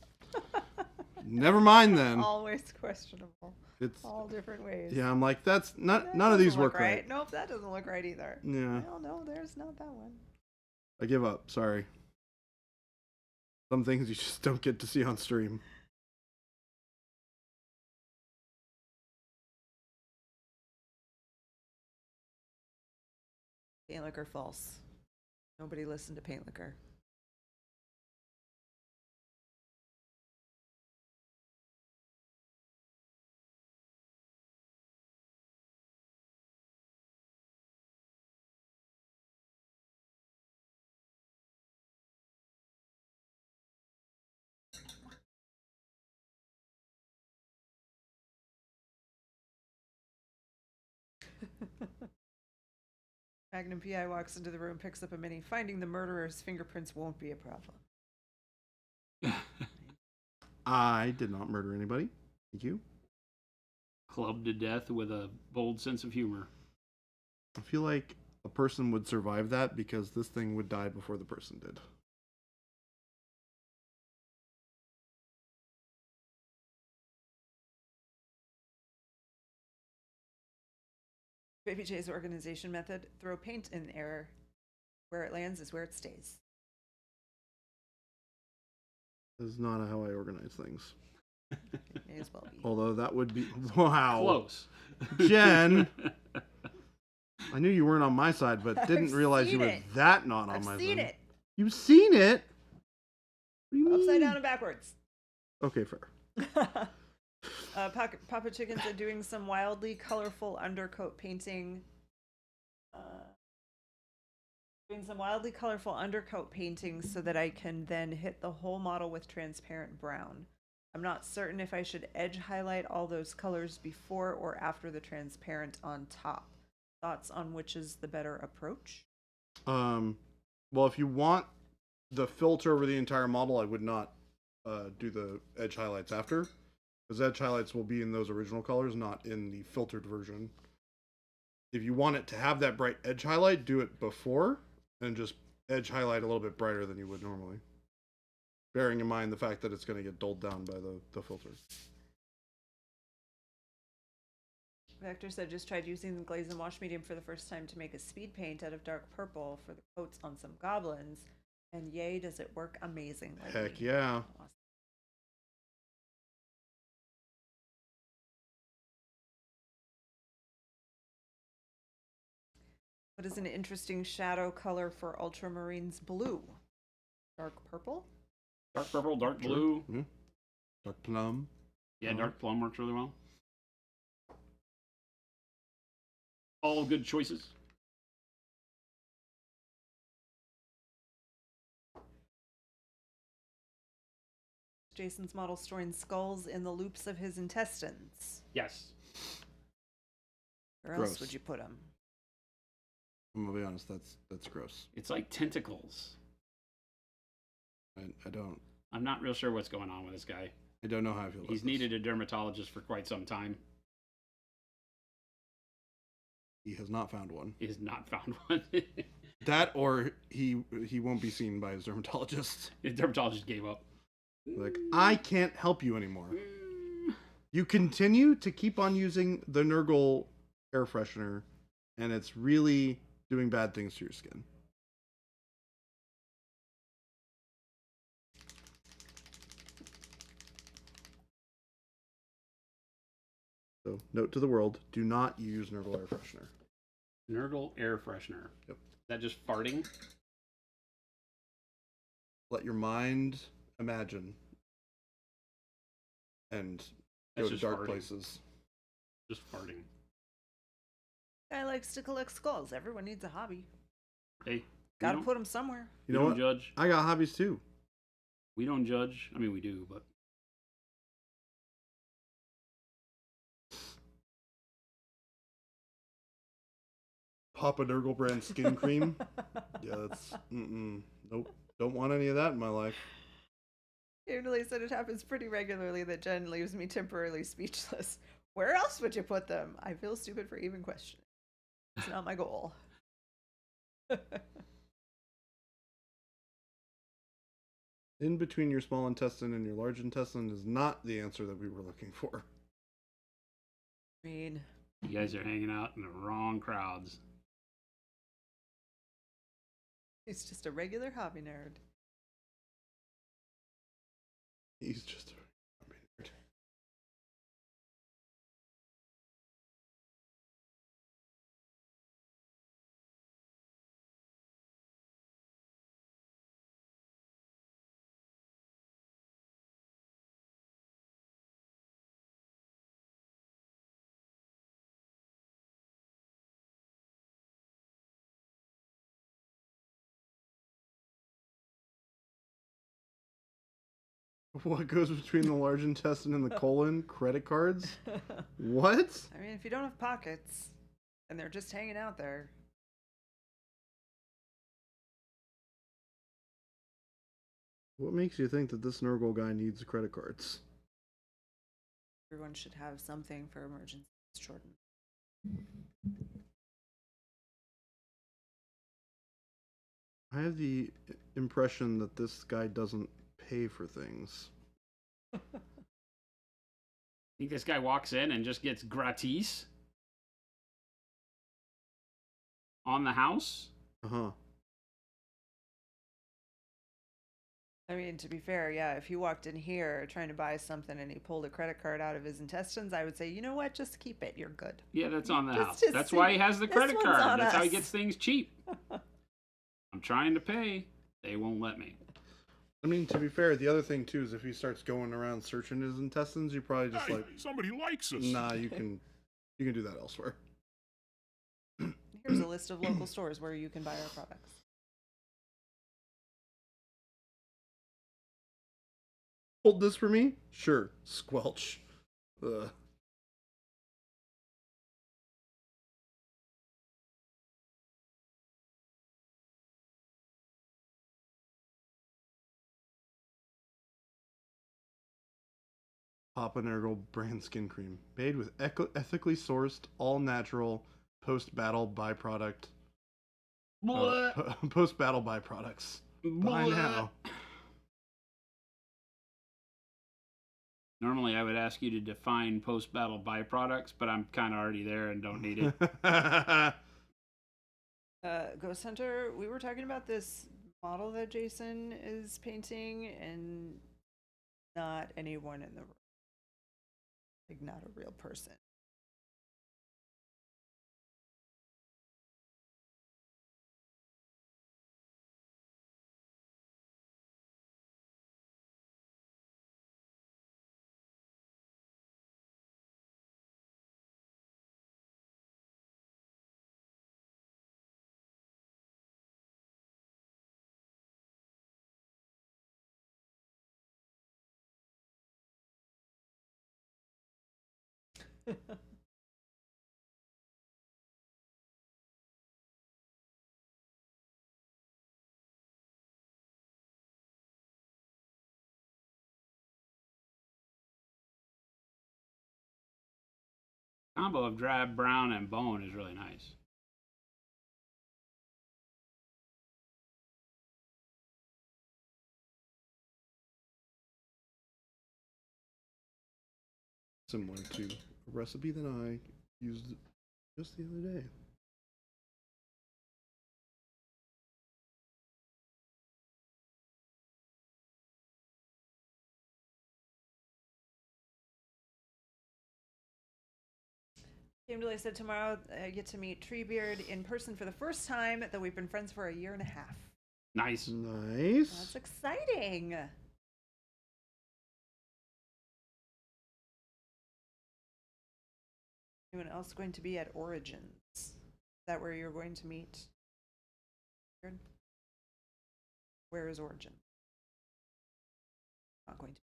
never mind then. Always questionable. It's All different ways. yeah. I'm like that's not. That None of these doesn't look work right. Nope, that doesn't look right either. Yeah, Well, no, there's not that one. I give up. Sorry. Some things you just don't get to see on stream. Paint liquor false. Nobody listened to paint liquor. Magnum PI walks into the room, picks up a mini. Finding the murderer's fingerprints won't be a problem. I did not murder anybody. Thank you. Clubbed to death with a bold sense of humor. I feel like a person would survive that because this thing would die before the person did. Baby J's organization method: throw paint in the air. Where it lands is where it stays. This is not how I organize things. It may as well be. Although that would be wow. Close. Jen. I knew you weren't on my side, but didn't I've realize you seen were it. that not on I've my seen side. it. You've seen it? What do you Upside mean? down and backwards. Okay, fair. Papa Chickens are doing some wildly colorful undercoat painting. Doing some wildly colorful undercoat painting so that I can then hit the whole model with transparent brown. I'm not certain if I should edge highlight all those colors before or after the transparent on top. Thoughts on which is the better approach? Well, if you want the filter over the entire model, I would not do the edge highlights after, because edge highlights will be in those original colors, not in the filtered version. If you want it to have that bright edge highlight, do it before, and just edge highlight a little bit brighter than you would normally. Bearing in mind the fact that it's going to get dulled down by the filter. Vector said just tried using the glaze and wash medium for the first time to make a speed paint out of dark purple for the coats on some goblins, and yay, does it work amazingly. Heck yeah. Awesome. What is an interesting shadow color for ultramarines blue? Dark purple? Dark purple, dark Sure. blue. Mhm. Dark plum. Yeah, dark plum works really well. All good choices. Jason's model storing skulls in the loops of his intestines. Yes. Where else Gross. would you put them? I'm gonna be honest, that's gross. It's like tentacles. I don't I'm not real sure what's going on with this guy. I don't know how I feel about He's this. needed a dermatologist for quite some time. He has not found one. He has not found one. That or he won't be seen by his dermatologist. His dermatologist gave up. Like, I can't help you anymore. You continue to keep on using the Nurgle air freshener, and it's really doing bad things to your skin. So, note to the world, do not use Nurgle air freshener. Nurgle air freshener. Yep. Is that just farting? Let your mind imagine and That's go to just dark farting. places. Just farting. Guy likes to collect skulls. Everyone needs a hobby. Hey, Gotta put them somewhere. You we know don't what? judge. I got hobbies too. We don't judge. I mean, we do, but Papa Nurgle brand skin cream. Yeah, that's nope. Don't want any of that in my life. Kimberly said it happens pretty regularly that Jen leaves me temporarily speechless. Where else would you put them? I feel stupid for even questioning. It's not my goal. In between your small intestine and your large intestine is not the answer that we were looking for. I mean, you guys are hanging out in the wrong crowds. he's just a regular hobby nerd. He's just a nerd. What goes between the large intestine and the colon? Credit cards? What? I mean, if you don't have pockets and they're just hanging out there, What makes you think that this Nurgle guy needs credit cards? everyone should have something for emergencies, Jordan. I have the impression that this guy doesn't pay for things. Think this guy walks in and just gets gratis on the house? Uh-huh. I mean, to be fair, yeah, if he walked in here trying to buy something and he pulled a credit card out of his intestines, I would say, you know what, just keep it. You're good. Yeah, that's on the Just house. to That's see- why he has the this credit one's card. on That's how he us. gets things cheap. I'm trying to pay. They won't let me. I mean, to be fair, the other thing too is if he starts going around searching his intestines, you probably just like, somebody likes us. nah, you can do that elsewhere. Here's a list of local stores where you can buy our products. Hold this for me? Sure. Squelch. Ugh. Papa Nurgle brand skin cream. Made with ethically sourced, all natural, post-battle byproduct. Post-battle byproducts. Buy now. Normally, I would ask you to define post-battle byproducts, but I'm kind of already there and don't need it. Ghost Hunter, we were talking about this model that Jason is painting, and not anyone in the room. Like, not a real person. Combo of drab, brown, and bone is really nice. Similar to a recipe that I used just the other day. Kimberly said tomorrow I get to meet Treebeard in person for the first time, though we've been friends for a year and a half. Nice. Nice. That's exciting. Anyone else going to be at Origins? Is that where you're going to meet? Where is Origin? Not going to.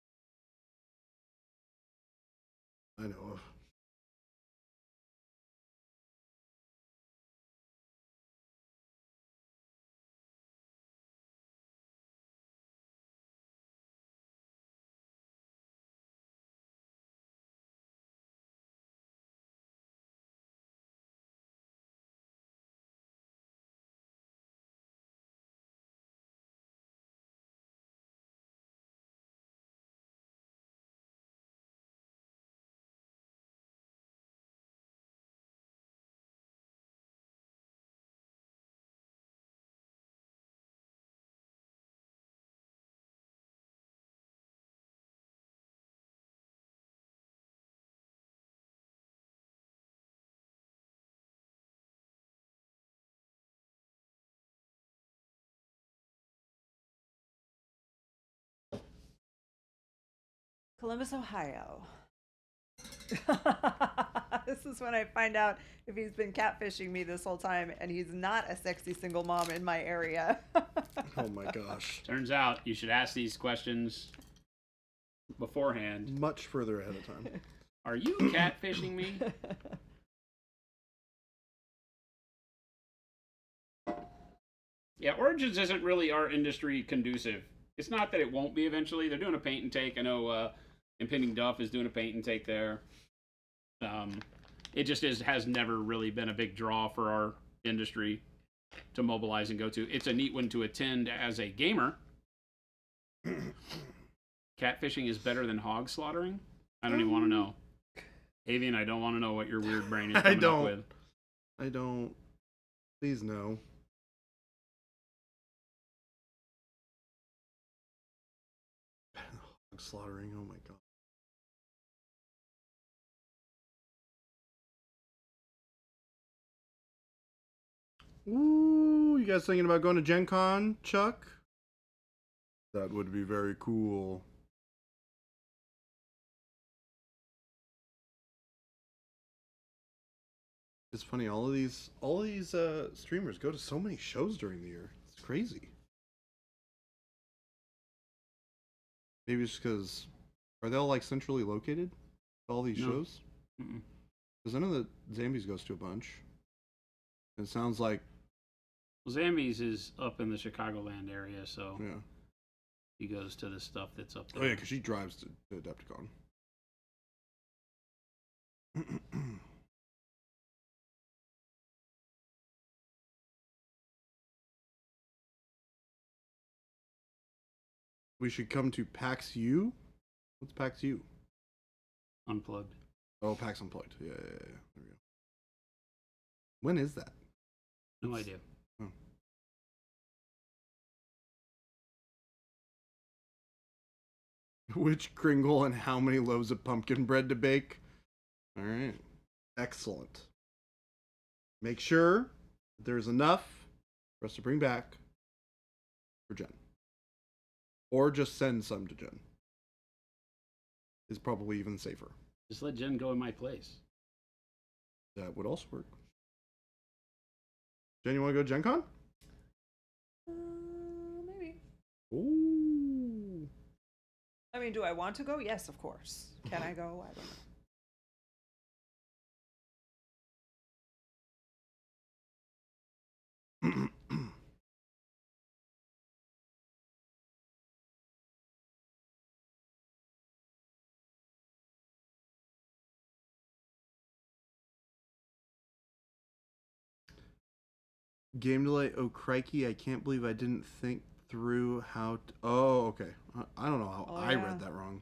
I know of. Columbus, Ohio. This is when I find out if he's been catfishing me this whole time and he's not a sexy single mom in my area. Oh my gosh. Turns out you should ask these questions beforehand. Much further ahead of time. Are you catfishing me? Yeah, Origins isn't really our industry conducive. It's not that it won't be eventually. They're doing a paint and take. I know Impending Duff is doing a paint and take there. It just has never really been a big draw for our industry to mobilize and go to. It's a neat one to attend as a gamer. Catfishing is better than hog slaughtering? I don't even want to know. Avian, I don't want to know what your weird brain is coming up with. I don't. Please no. Hog slaughtering, oh my god. Ooh, you guys thinking about going to Gen Con, Chuck? That would be very cool. It's funny, all of these streamers go to so many shows during the year. It's crazy. Maybe it's because are they all like centrally located? All these shows? Because I know that Zambies goes to a bunch. It sounds like Well, Zambies is up in the Chicagoland area, so yeah. he goes to the stuff that's up Oh there. yeah, because she drives to Adepticon. We should come to PAX U. What's PAX U? Unplugged. Oh, PAX Unplugged. Yeah. There we go. When is that? No idea. Oh. Which Kringle and how many loaves of pumpkin bread to bake? All right. Excellent. Make sure there's enough for us to bring back for Jen. Or just send some to Jen. Is probably even safer. Just let Jen go in my place. That would also work. Jen, you want to go to Gen Con? Maybe. Ooh. I mean, do I want to go? Yes, of course. Can I go? I don't know. Game delay. Oh crikey! I can't believe I didn't think through how. Oh, okay. I don't know how Oh, I yeah. read that wrong.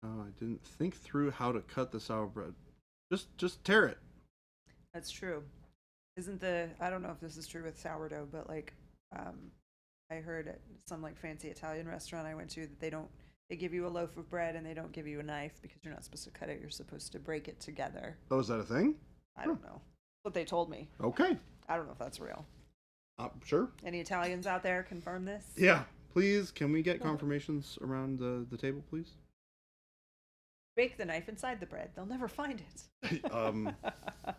Oh, I didn't think through how to cut the sour bread. Just tear it. That's true. I don't know if this is true with sourdough, but like, I heard at some like fancy Italian restaurant I went to that they give you a loaf of bread and they don't give you a knife because you're not supposed to cut it. You're supposed to break it together. Oh, is that a thing? I don't know. What they told me. Okay. I don't know if that's real. Sure. Any Italians out there confirm this? Yeah. Please, can we get confirmations around the table, please? Break the knife inside the bread. They'll never find it.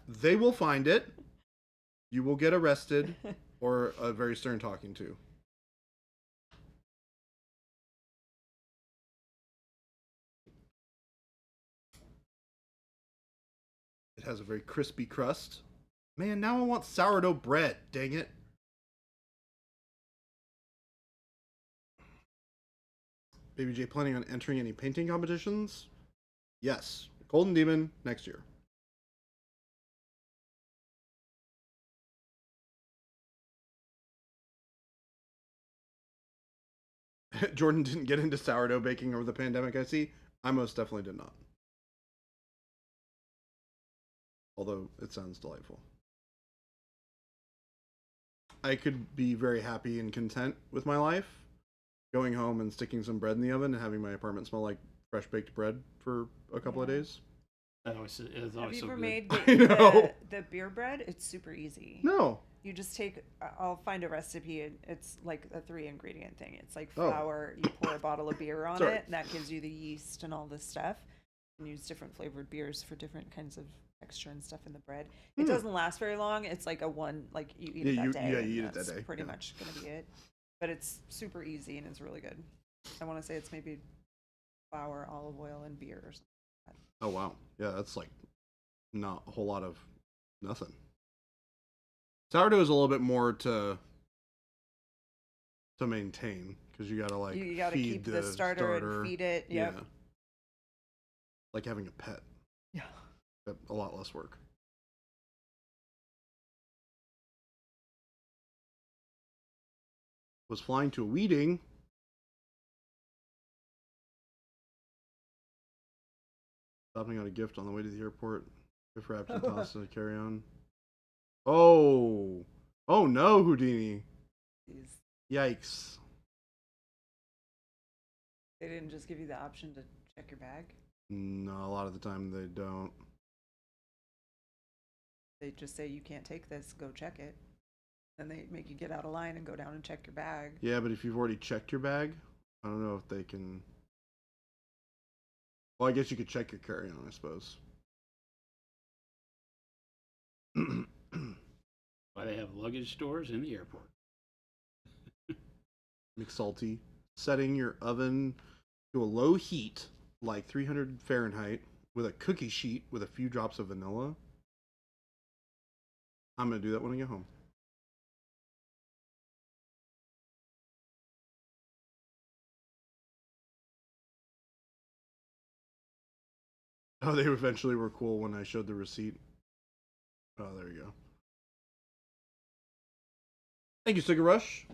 They will find it. You will get arrested or a very stern talking to. It has a very crispy crust. Man, now I want sourdough bread. Dang it. Baby J planning on entering any painting competitions? Yes. Golden Demon next year. Jordan didn't get into sourdough baking over the pandemic, I see. I most definitely did not. Although it sounds delightful. I could be very happy and content with my life, going home and sticking some bread in the oven and having my apartment smell like fresh baked bread for a couple of days. That always, it's Have always you so ever good. made I know. the beer bread? It's super easy. No. You just I'll find a recipe. It's like a 3-ingredient thing. It's like Oh. flour. You pour a bottle of beer on Sorry. it, and that gives you the yeast and all this stuff. And use different flavored beers for different kinds of texture and stuff in the bread. It doesn't last very long. It's like like you eat it that day. Yeah, and you eat it that that's day. Pretty Yeah. much gonna be it. But it's super easy and it's really good. I want to say it's maybe flour, olive oil, and beer or something. Oh, wow. Yeah, that's like not a whole lot of nothing. Sourdough is a little bit more to maintain because you gotta like You gotta feed keep the starter and feed it. Yep. Yeah. Like having a pet. Yeah. But a lot less work. Was flying to a weeding. Stopping on a gift on the way to the airport. Gift wrapped and tossed in a carry-on. Oh. Oh no, Houdini. Jeez. Yikes. They didn't just give you the option to check your bag. No, a lot of the time they don't. They just say you can't take this. Go check it. Then they make you get out of line and go down and check your bag. Yeah, but if you've already checked your bag, I don't know if they can. Well, I guess you could check your carry-on, I suppose. Why they have luggage stores in the airport. McSalty. Setting your oven to a low heat, like 300 Fahrenheit, with a cookie sheet with a few drops of vanilla. I'm going to do that when I get home. Oh, they eventually were cool when I showed the receipt. Oh, there you go. Thank you, Cigar Rush.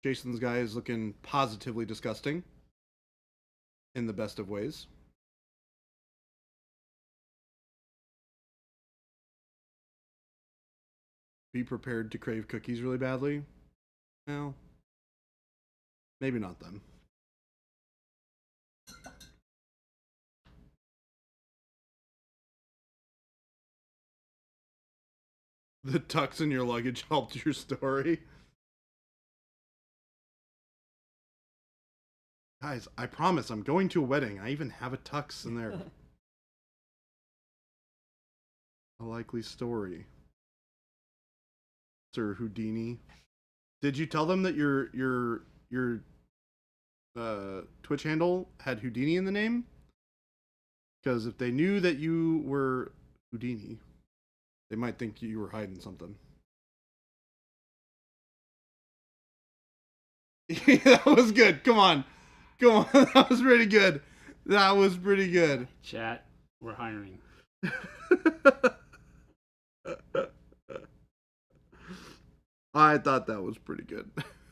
Jason's guy is looking positively disgusting. In the best of ways. Be prepared to crave cookies really badly. Well, maybe not then. The tux in your luggage helped your story. Guys, I promise I'm going to a wedding. I even have a tux in there. A likely story. Sir Houdini. Did you tell them that your Twitch handle had Houdini in the name? Because if they knew that you were Houdini, they might think you were hiding something. That was good. Come on. That was pretty good. That was pretty good. Chat, we're hiring. I thought that was pretty good.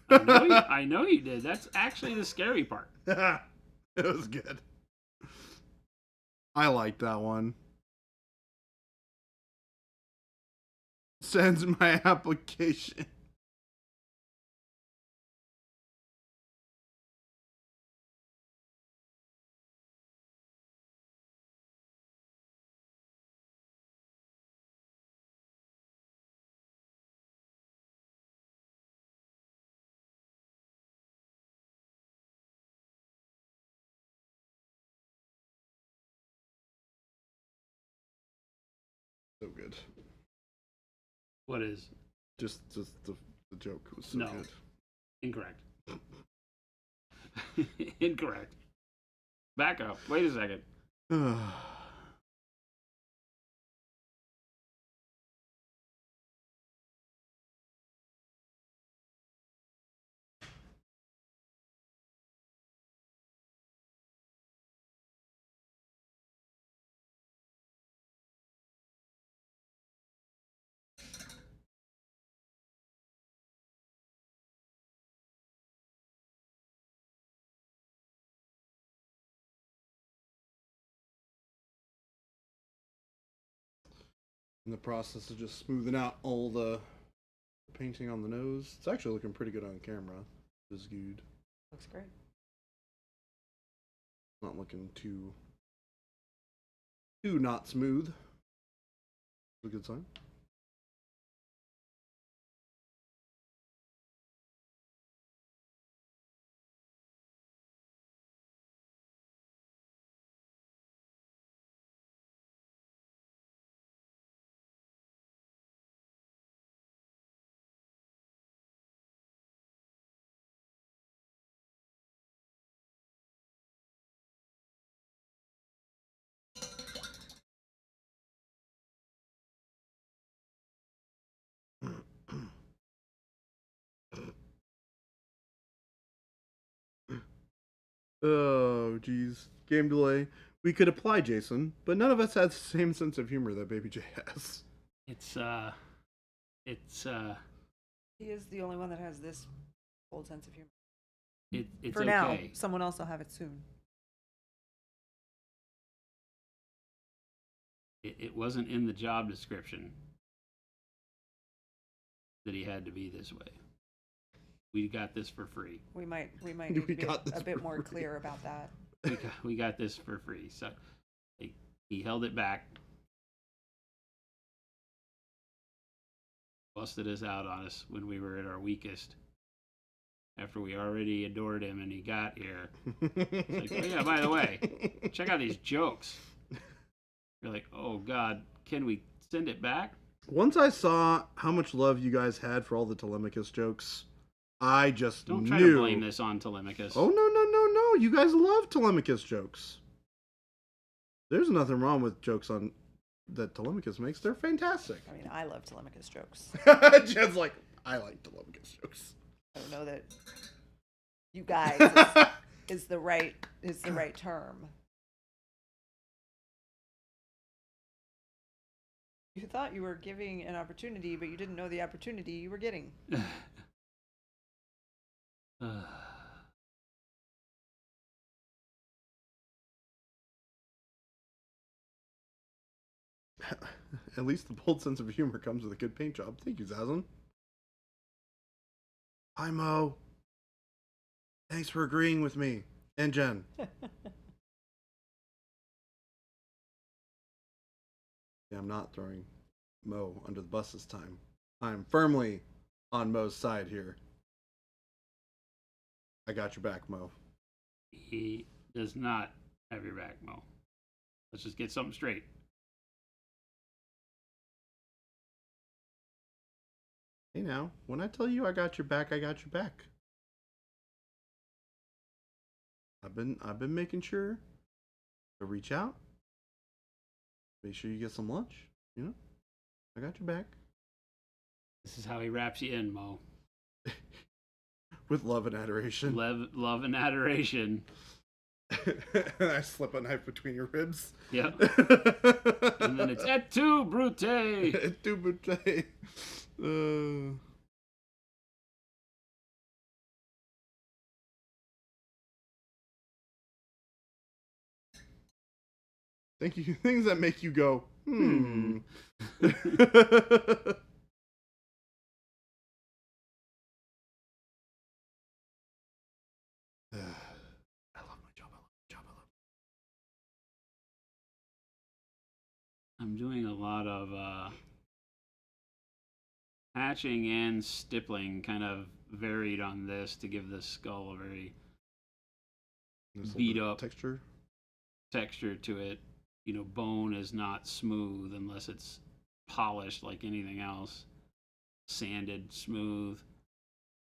I know you did. That's actually the scary part. It was good. I like that one. Sends my application. So good. What is? Just the joke was so No. good. Incorrect. Incorrect. Back up. Wait a second. In the process of just smoothing out all the painting on the nose. It's actually looking pretty good on camera. This is good. Looks great. Not looking too not smooth. It's a good sign. Oh, geez. Game delay. We could apply Jason, but none of us has the same sense of humor that Baby J has. It's He is the only one that has this old sense of humor. it's For okay. now, someone else will have it soon. It wasn't in the job description that he had to be this way. We got this for free. We might need to We be got this a bit for more free. clear about that. We got this for free. So he held it back, busted us out on us when we were at our weakest. After we already adored him and he got here, it's like, oh yeah, by the way, check out these jokes. You're like, oh God, can we send it back? Once I saw how much love you guys had for all the Telemachus jokes, I just Don't knew. try to blame this on Telemachus. Oh, no. You guys love Telemachus jokes. There's nothing wrong with jokes on that Telemachus makes. They're fantastic. I mean, I love Telemachus jokes. Jen's like, I like Telemachus jokes. I don't know that you guys is the right term. You thought you were giving an opportunity, but you didn't know the opportunity you were getting. At least the bold sense of humor comes with a good paint job. Thank you, Zazan. Hi, Mo. Thanks for agreeing with me. And Jen. Yeah, I'm not throwing Mo under the bus this time. I'm firmly on Mo's side here. I got your back, Mo. He does not have your back, Mo. Let's just get something straight. Hey now, when I tell you I got your back, I got your back. I've been making sure to reach out. Make sure you get some lunch. You know? I got your back. This is how he wraps you in, Mo. With love and adoration. Love and adoration. And I slip a knife between your ribs. Yeah. And then it's et tu, Brute. Et tu, Brute. Thank you. Things that make you go, hmm. I love my job. I love my job. I love I'm doing a lot of hatching and stippling, kind of varied on this to give this skull a very this little beat bit of up texture. texture to it. You know, bone is not smooth unless it's polished like anything else, sanded, smooth.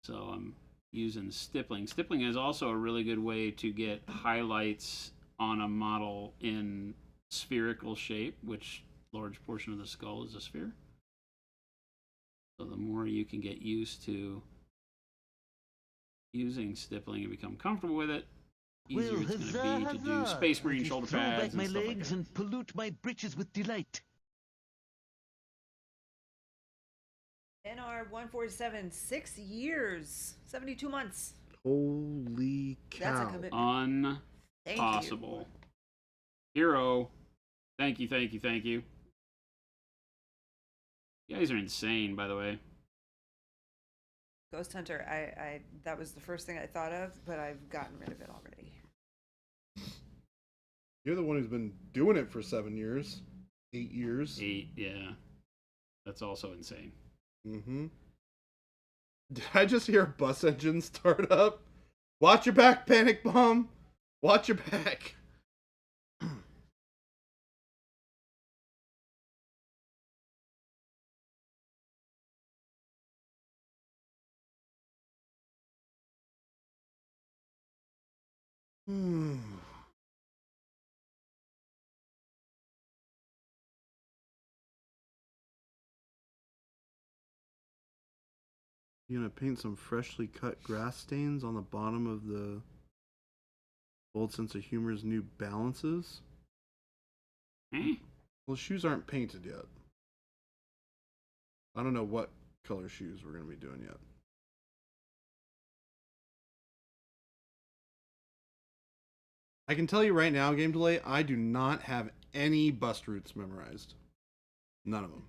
So I'm using stippling. Stippling is also a really good way to get highlights on a model in spherical shape, which large portion of the skull is a sphere. So the more you can get used to using stippling and become comfortable with it, easier Well, it's going huzzah, to be to do huzzah. Space Marine I shoulder throw pads back my and stuff like legs that. and pollute my breeches with delight. NR 147, 6 years, 72 months. Holy cow. That's a commitment. Thank you. Impossible. Hero. Thank you, thank you, thank you. You guys are insane, by the way. Ghost Hunter, I that was the first thing I thought of, but I've gotten rid of it already. You're the one who's been doing it for 7 years. 8 years. 8, yeah. That's also insane. Mm-hmm. Did I just hear a bus engine start up? Watch your back, Panic Bomb! Watch your back! You gonna paint some freshly cut grass stains on the bottom of the Bold Sense of Humor's New Balances? Eh? Well, shoes aren't painted yet. I don't know what color shoes we're gonna be doing yet. I can tell you right now, Game Delay, I do not have any bust routes memorized. None of them.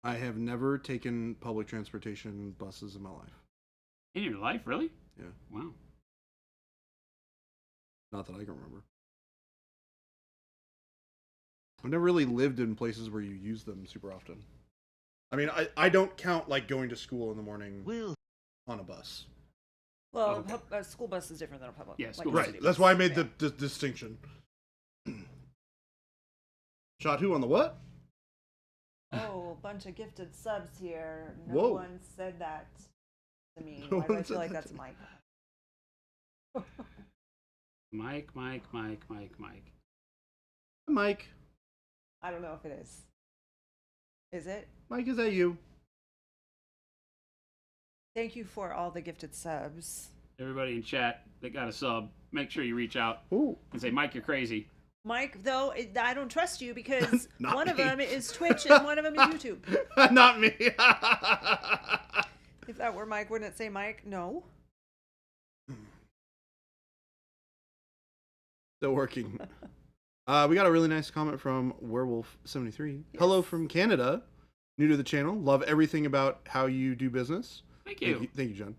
I have never taken public transportation buses in my life. In your life, really? Yeah. Wow. Not that I can remember. I've never really lived in places where you use them super often. I mean, I don't count like going to school in the morning Well, on a bus. Well, Okay. a school bus is different than a public. Yeah, like school a bus. city Right. That's bus. why I made Yeah. the distinction. Shot who on the what? Oh, a bunch of gifted subs here. No Whoa. one said that to me. No Why do I one feel said like that that's to me. Mike? Mike. Mike. I don't know if it is. Is it? Mike, is that you? Thank you for all the gifted subs. Everybody in chat that got a sub, make sure you reach out Ooh. and say, Mike, you're crazy. Mike, though, I don't trust you because Not one of me. them is Twitch and one of them is YouTube. Not me. If that were Mike, wouldn't it say Mike? No. Still working. We got a really nice comment from Werewolf73. Hello from Canada. New to the channel. Love everything about how you do business. Thank you. Thank you, John.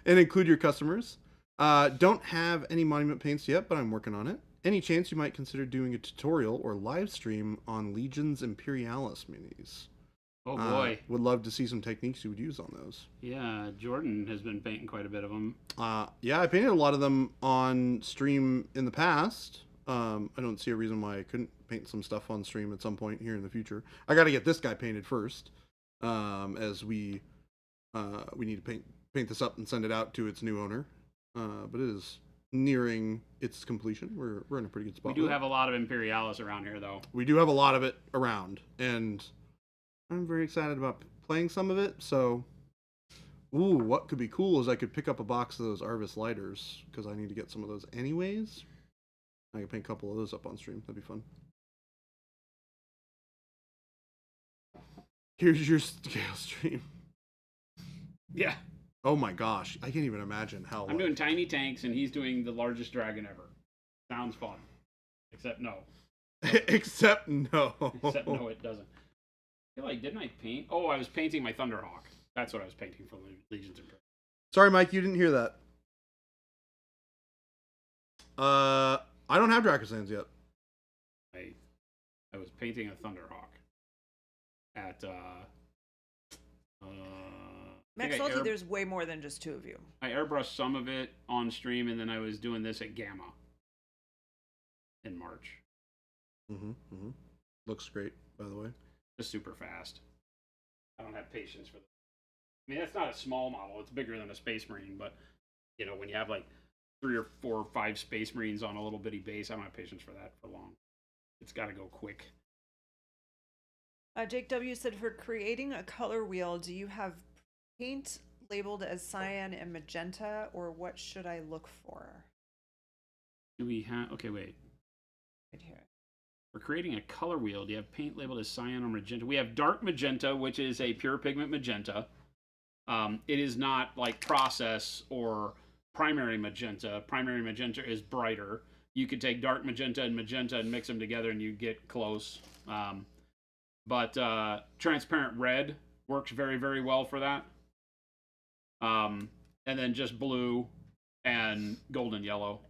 And include your customers. Don't have any monument paints yet, but I'm working on it. Any chance you might consider doing a tutorial or live stream on Legions Imperialis minis? Oh, boy. Would love to see some techniques you would use on those. Yeah, Jordan has been painting quite a bit of them. Yeah, I painted a lot of them on stream in the past. I don't see a reason why I couldn't paint some stuff on stream at some point here in the future. I got to get this guy painted first, as we need to paint this up and send it out to its new owner. But it is nearing its completion. We're in a pretty good spot. We do have a lot of Imperialis around here, though. We do have a lot of it around, and I'm very excited about playing some of it. So Ooh, what could be cool is I could pick up a box of those Arvis lighters because I need to get some of those anyways. I could paint a couple of those up on stream. That'd be fun. Here's your scale stream. Yeah. Oh my gosh, I can't even imagine how. I'm doing tiny tanks, and he's doing the largest dragon ever. Sounds fun. Except no. Except no. Except no, it doesn't. I feel like, didn't I paint? Oh, I was painting my Thunderhawk. That's what I was painting for Legions of Imperium. Sorry, Mike, you didn't hear that. I don't have Dracosans yet. I was painting a Thunderhawk at Max Salty, there's way more than just two of you. I airbrushed some of it on stream, and then I was doing this at Gamma in March. Looks great, by the way. Just super fast. I don't have patience for this. I mean, that's not a small model. It's bigger than a Space Marine, but, you know, when you have like 3 or 4 or 5 Space Marines on a little bitty base, I don't have patience for that for long. It's got to go quick. Jake W. said, for creating a color wheel, do you have paint labeled as cyan and magenta, or what should I look for? Do we have... Okay, wait. Right here. For creating a color wheel, do you have paint labeled as cyan or magenta? We have dark magenta, which is a pure pigment magenta. It is not like process or primary magenta. Primary magenta is brighter. You could take dark magenta and mix them together and you get close. But transparent red works very, very well for that. And then just blue and golden yellow.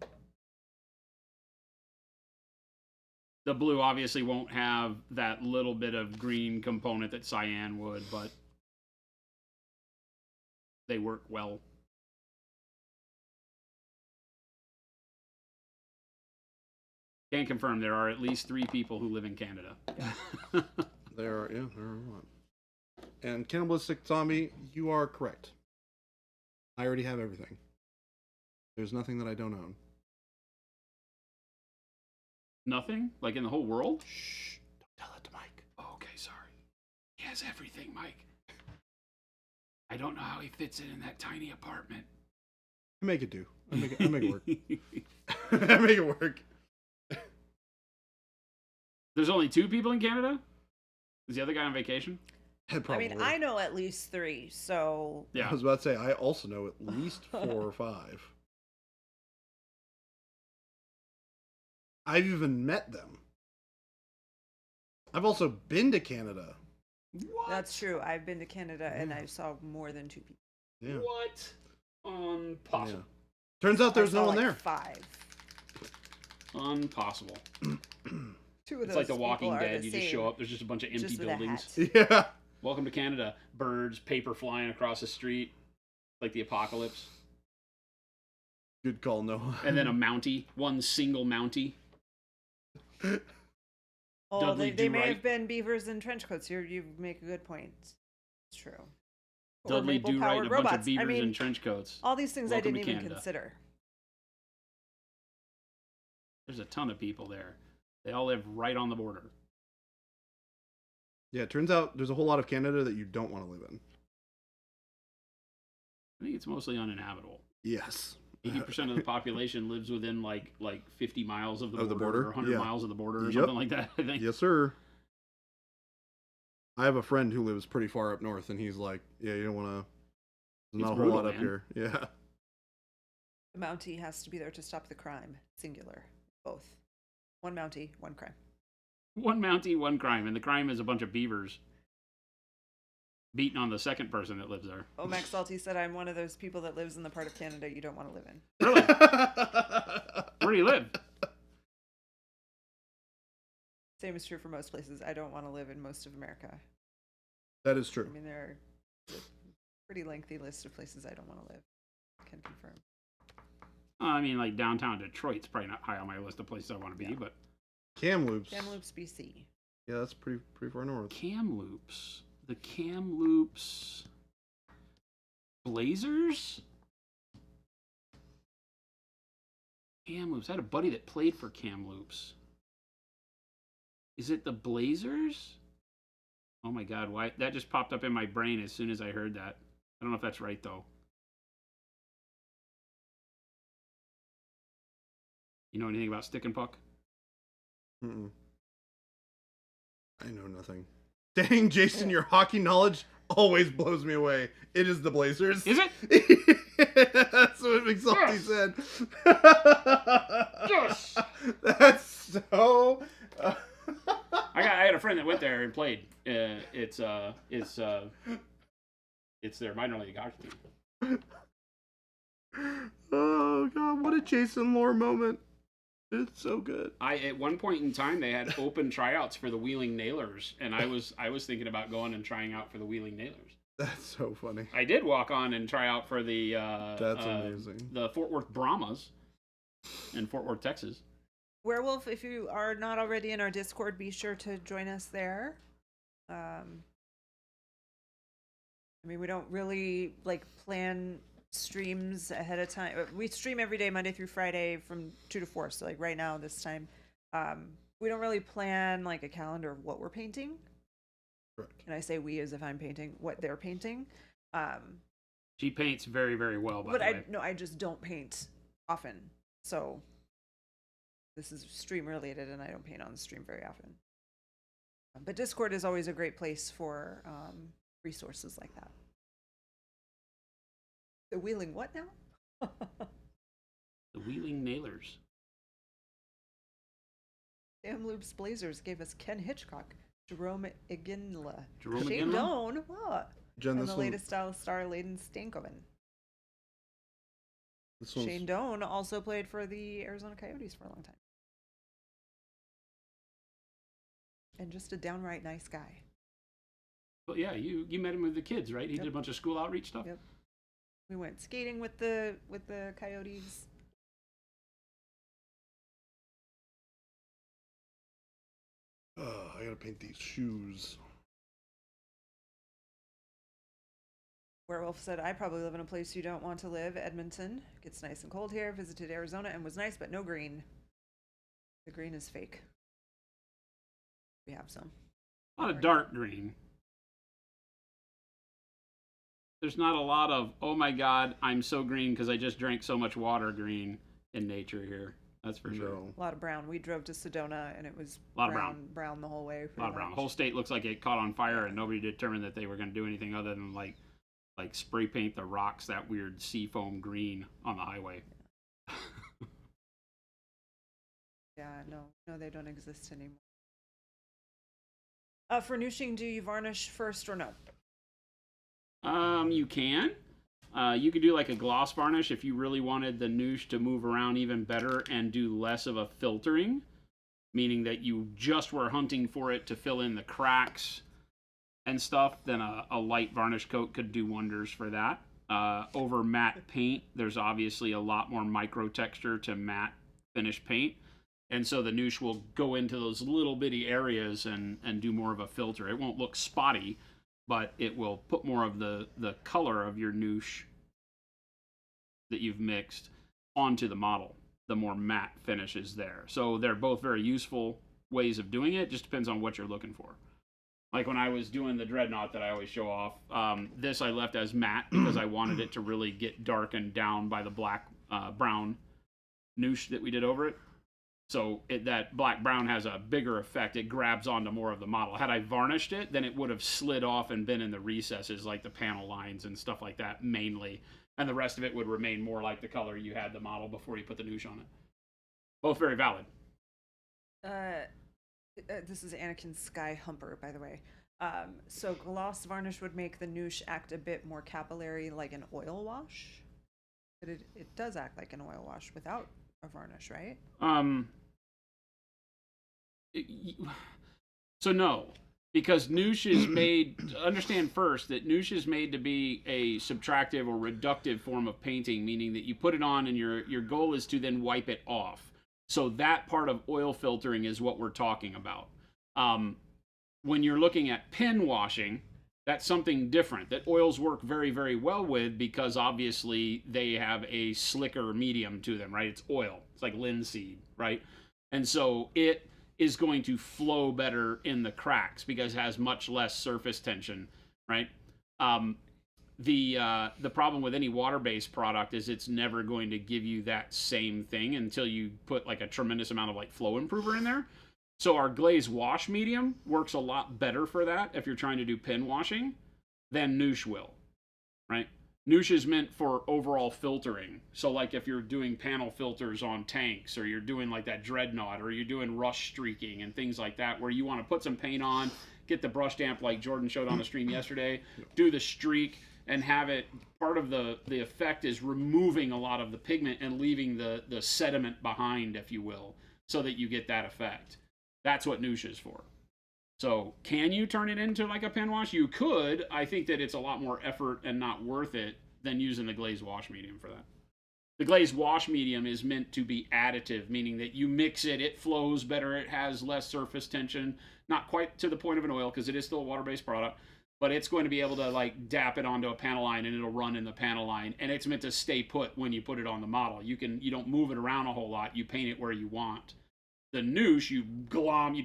The blue obviously won't have that little bit of green component that cyan would, but they work well. Can confirm there are at least 3 people who live in Canada. Yeah. there are a lot. And Cannibalistic Zombie, you are correct. I already have everything. There's nothing that I don't own. Nothing? Like in the whole world? Shh. Don't tell it to Mike. Oh, okay, sorry. He has everything, Mike. I don't know how he fits it in that tiny apartment. I make it do. I make it work. I make it work. There's only 2 people in Canada? Is the other guy on vacation? I mean, I know at least 3, so... Yeah. I was about to say, I also know at least 4 or 5. I've even met them. I've also been to Canada. What? That's true. I've been to Canada and I saw more than 2 people. Yeah. What? Impossible. Yeah. Turns out there's no one like there. 5. Impossible. 2 of It's those like The Walking people are Dead. the You just same, show up, there's just a bunch of empty just with a buildings. hat. Yeah. Welcome to Canada. Birds, paper flying across the street, like the apocalypse. Good call, Noah. And then a Mountie, one single Mountie. Oh, Dudley they Do may Right. have been beavers in trench coats. You make a good point. It's true. Or Dudley Do Right and maple-powered a bunch of robots. beavers I mean, in trench coats. all these things Welcome I to didn't even Canada. consider. There's a ton of people there. They all live right on the border. Yeah, it turns out there's a whole lot of Canada that you don't want to live in. I think it's mostly uninhabitable. Yes. 80% of the population lives within like 50 miles of the Of the border, border? or 100 Yeah. miles of the border, or Yep. something like that, I think. Yes, sir. I have a friend who lives pretty far up north, and he's like, "Yeah, you don't want to. There's not It's a whole brutal, lot up man. here." Yeah. The Mountie has to be there to stop the crime. Singular. Both. 1 Mountie, 1 crime. 1 Mountie, 1 crime, and the crime is a bunch of beavers beating on the second person that lives there. Oh, Max Salty said, I'm one of those people that lives in the part of Canada you don't want to live in. Really? Where do you live? Same is true for most places. I don't want to live in most of America. That is true. I mean, there are a pretty lengthy list of places I don't want to live. Can confirm. I mean, like downtown Detroit's probably not high on my list of places I want to be, but Kamloops. Kamloops, BC. Yeah, that's pretty far north. Kamloops. The Kamloops Blazers? Kamloops. I had a buddy that played for Kamloops. Is it the Blazers? Oh my god, why that just popped up in my brain as soon as I heard that. I don't know if that's right, though. You know anything about stick and puck? Mm-mm. I know nothing. Dang, Jason, your hockey knowledge always blows me away. It is the Blazers. Is it? That's what McSalty Yes. said. Yes. That's so. I had a friend that went there and played. It's their minor league hockey team. Oh god, what a Jason Lore moment. It's so good. At one point in time they had open tryouts for the Wheeling Nailers, and I was thinking about going and trying out for the Wheeling Nailers. That's so funny. I did walk on and try out for the That's amazing. the Fort Worth Brahmas in Fort Worth, Texas. Werewolf, if you are not already in our Discord, be sure to join us there. I mean, we don't really plan streams ahead of time. We stream every day, Monday through Friday from 2 to 4. So right now, this time, we don't really plan a calendar of what we're painting. Correct. And I say we as if I'm painting what they're painting. She paints very, very well, by But the way. I just don't paint often. So this is stream related, and I don't paint on the stream very often. But Discord is always a great place for resources like that. The Wheeling what now? The Wheeling Nailers. Kamloops Blazers gave us Ken Hitchcock, Jerome Iginla, Jerome Shane Iginla? Doan, what? Jen, And this the one, latest style star, Layden Stankoven. this one's, Shane Doan also played for the Arizona Coyotes for a long time. And just a downright nice guy. Well, yeah, you met him with the kids, right? He Yep. did a bunch of school outreach stuff. Yep. We went skating with the Coyotes. I gotta paint these shoes. Werewolf said, I probably live in a place you don't want to live, Edmonton. Gets nice and cold here. Visited Arizona and was nice, but no green. The green is fake. We have some. A lot of dark green. There's not a lot of, oh my god, I'm so green because I just drank so much water green in nature here. That's for sure. No. A lot of brown. We drove to Sedona and it was A lot of brown the whole way. A lot of brown. The whole state looks like it caught on fire, and nobody determined that they were going to do anything other than like spray paint the rocks that weird seafoam green on the highway. Yeah, no, they don't exist anymore. For Nushing, do you varnish first or no? You can. You could do like a gloss varnish if you really wanted the noosh to move around even better and do less of a filtering, meaning that you just were hunting for it to fill in the cracks and stuff. Then a light varnish coat could do wonders for that. Over matte paint, there's obviously a lot more micro texture to matte finish paint. And so the noosh will go into those little bitty areas and do more of a filter. It won't look spotty, but it will put more of the color of your noosh that you've mixed onto the model. The more matte finish is there. So they're both very useful ways of doing it. Just depends on what you're looking for. Like when I was doing the Dreadnought that I always show off, this I left as matte because I wanted it to really get darkened down by the black brown noosh that we did over it. So that black brown has a bigger effect. It grabs onto more of the model. Had I varnished it, then it would have slid off and been in the recesses, like the panel lines and stuff like that, mainly. And the rest of it would remain more like the color you had the model before you put the noosh on it. Both very valid. This is Anakin Sky Humper, by the way. So gloss varnish would make the noosh act a bit more capillary, like an oil wash. But it does act like an oil wash without a varnish, right? So no, because noosh is made. Understand first that noosh is made to be a subtractive or reductive form of painting, meaning that you put it on and your goal is to then wipe it off. So that part of oil filtering is what we're talking about. When you're looking at pen washing, that's something different that oils work very, very well with because obviously they have a slicker medium to them, right? It's oil. It's like linseed, right? And so it is going to flow better in the cracks because it has much less surface tension, right? the problem with any water-based product is it's never going to give you that same thing until you put like a tremendous amount of like flow improver in there. So our glaze wash medium works a lot better for that if you're trying to do pin washing than Noosh will, right? Noosh is meant for overall filtering. So like if you're doing panel filters on tanks, or you're doing like that dreadnought, or you're doing rush streaking and things like that, where you want to put some paint on, get the brush damp like Jordan showed on the stream yesterday, do the streak, and have it, part of the effect is removing a lot of the pigment and leaving the sediment behind, if you will, so that you get that effect. That's what Noosh is for. So can you turn it into like a pen wash? You could. I think that it's a lot more effort and not worth it than using the glaze wash medium for that. The glaze wash medium is meant to be additive, meaning that you mix it, it flows better, it has less surface tension, not quite to the point of an oil because it is still a water-based product, but it's going to be able to like dap it onto a panel line and it'll run in the panel line, and it's meant to stay put when you put it on the model. You don't move it around a whole lot, you paint it where you want. The Noosh, you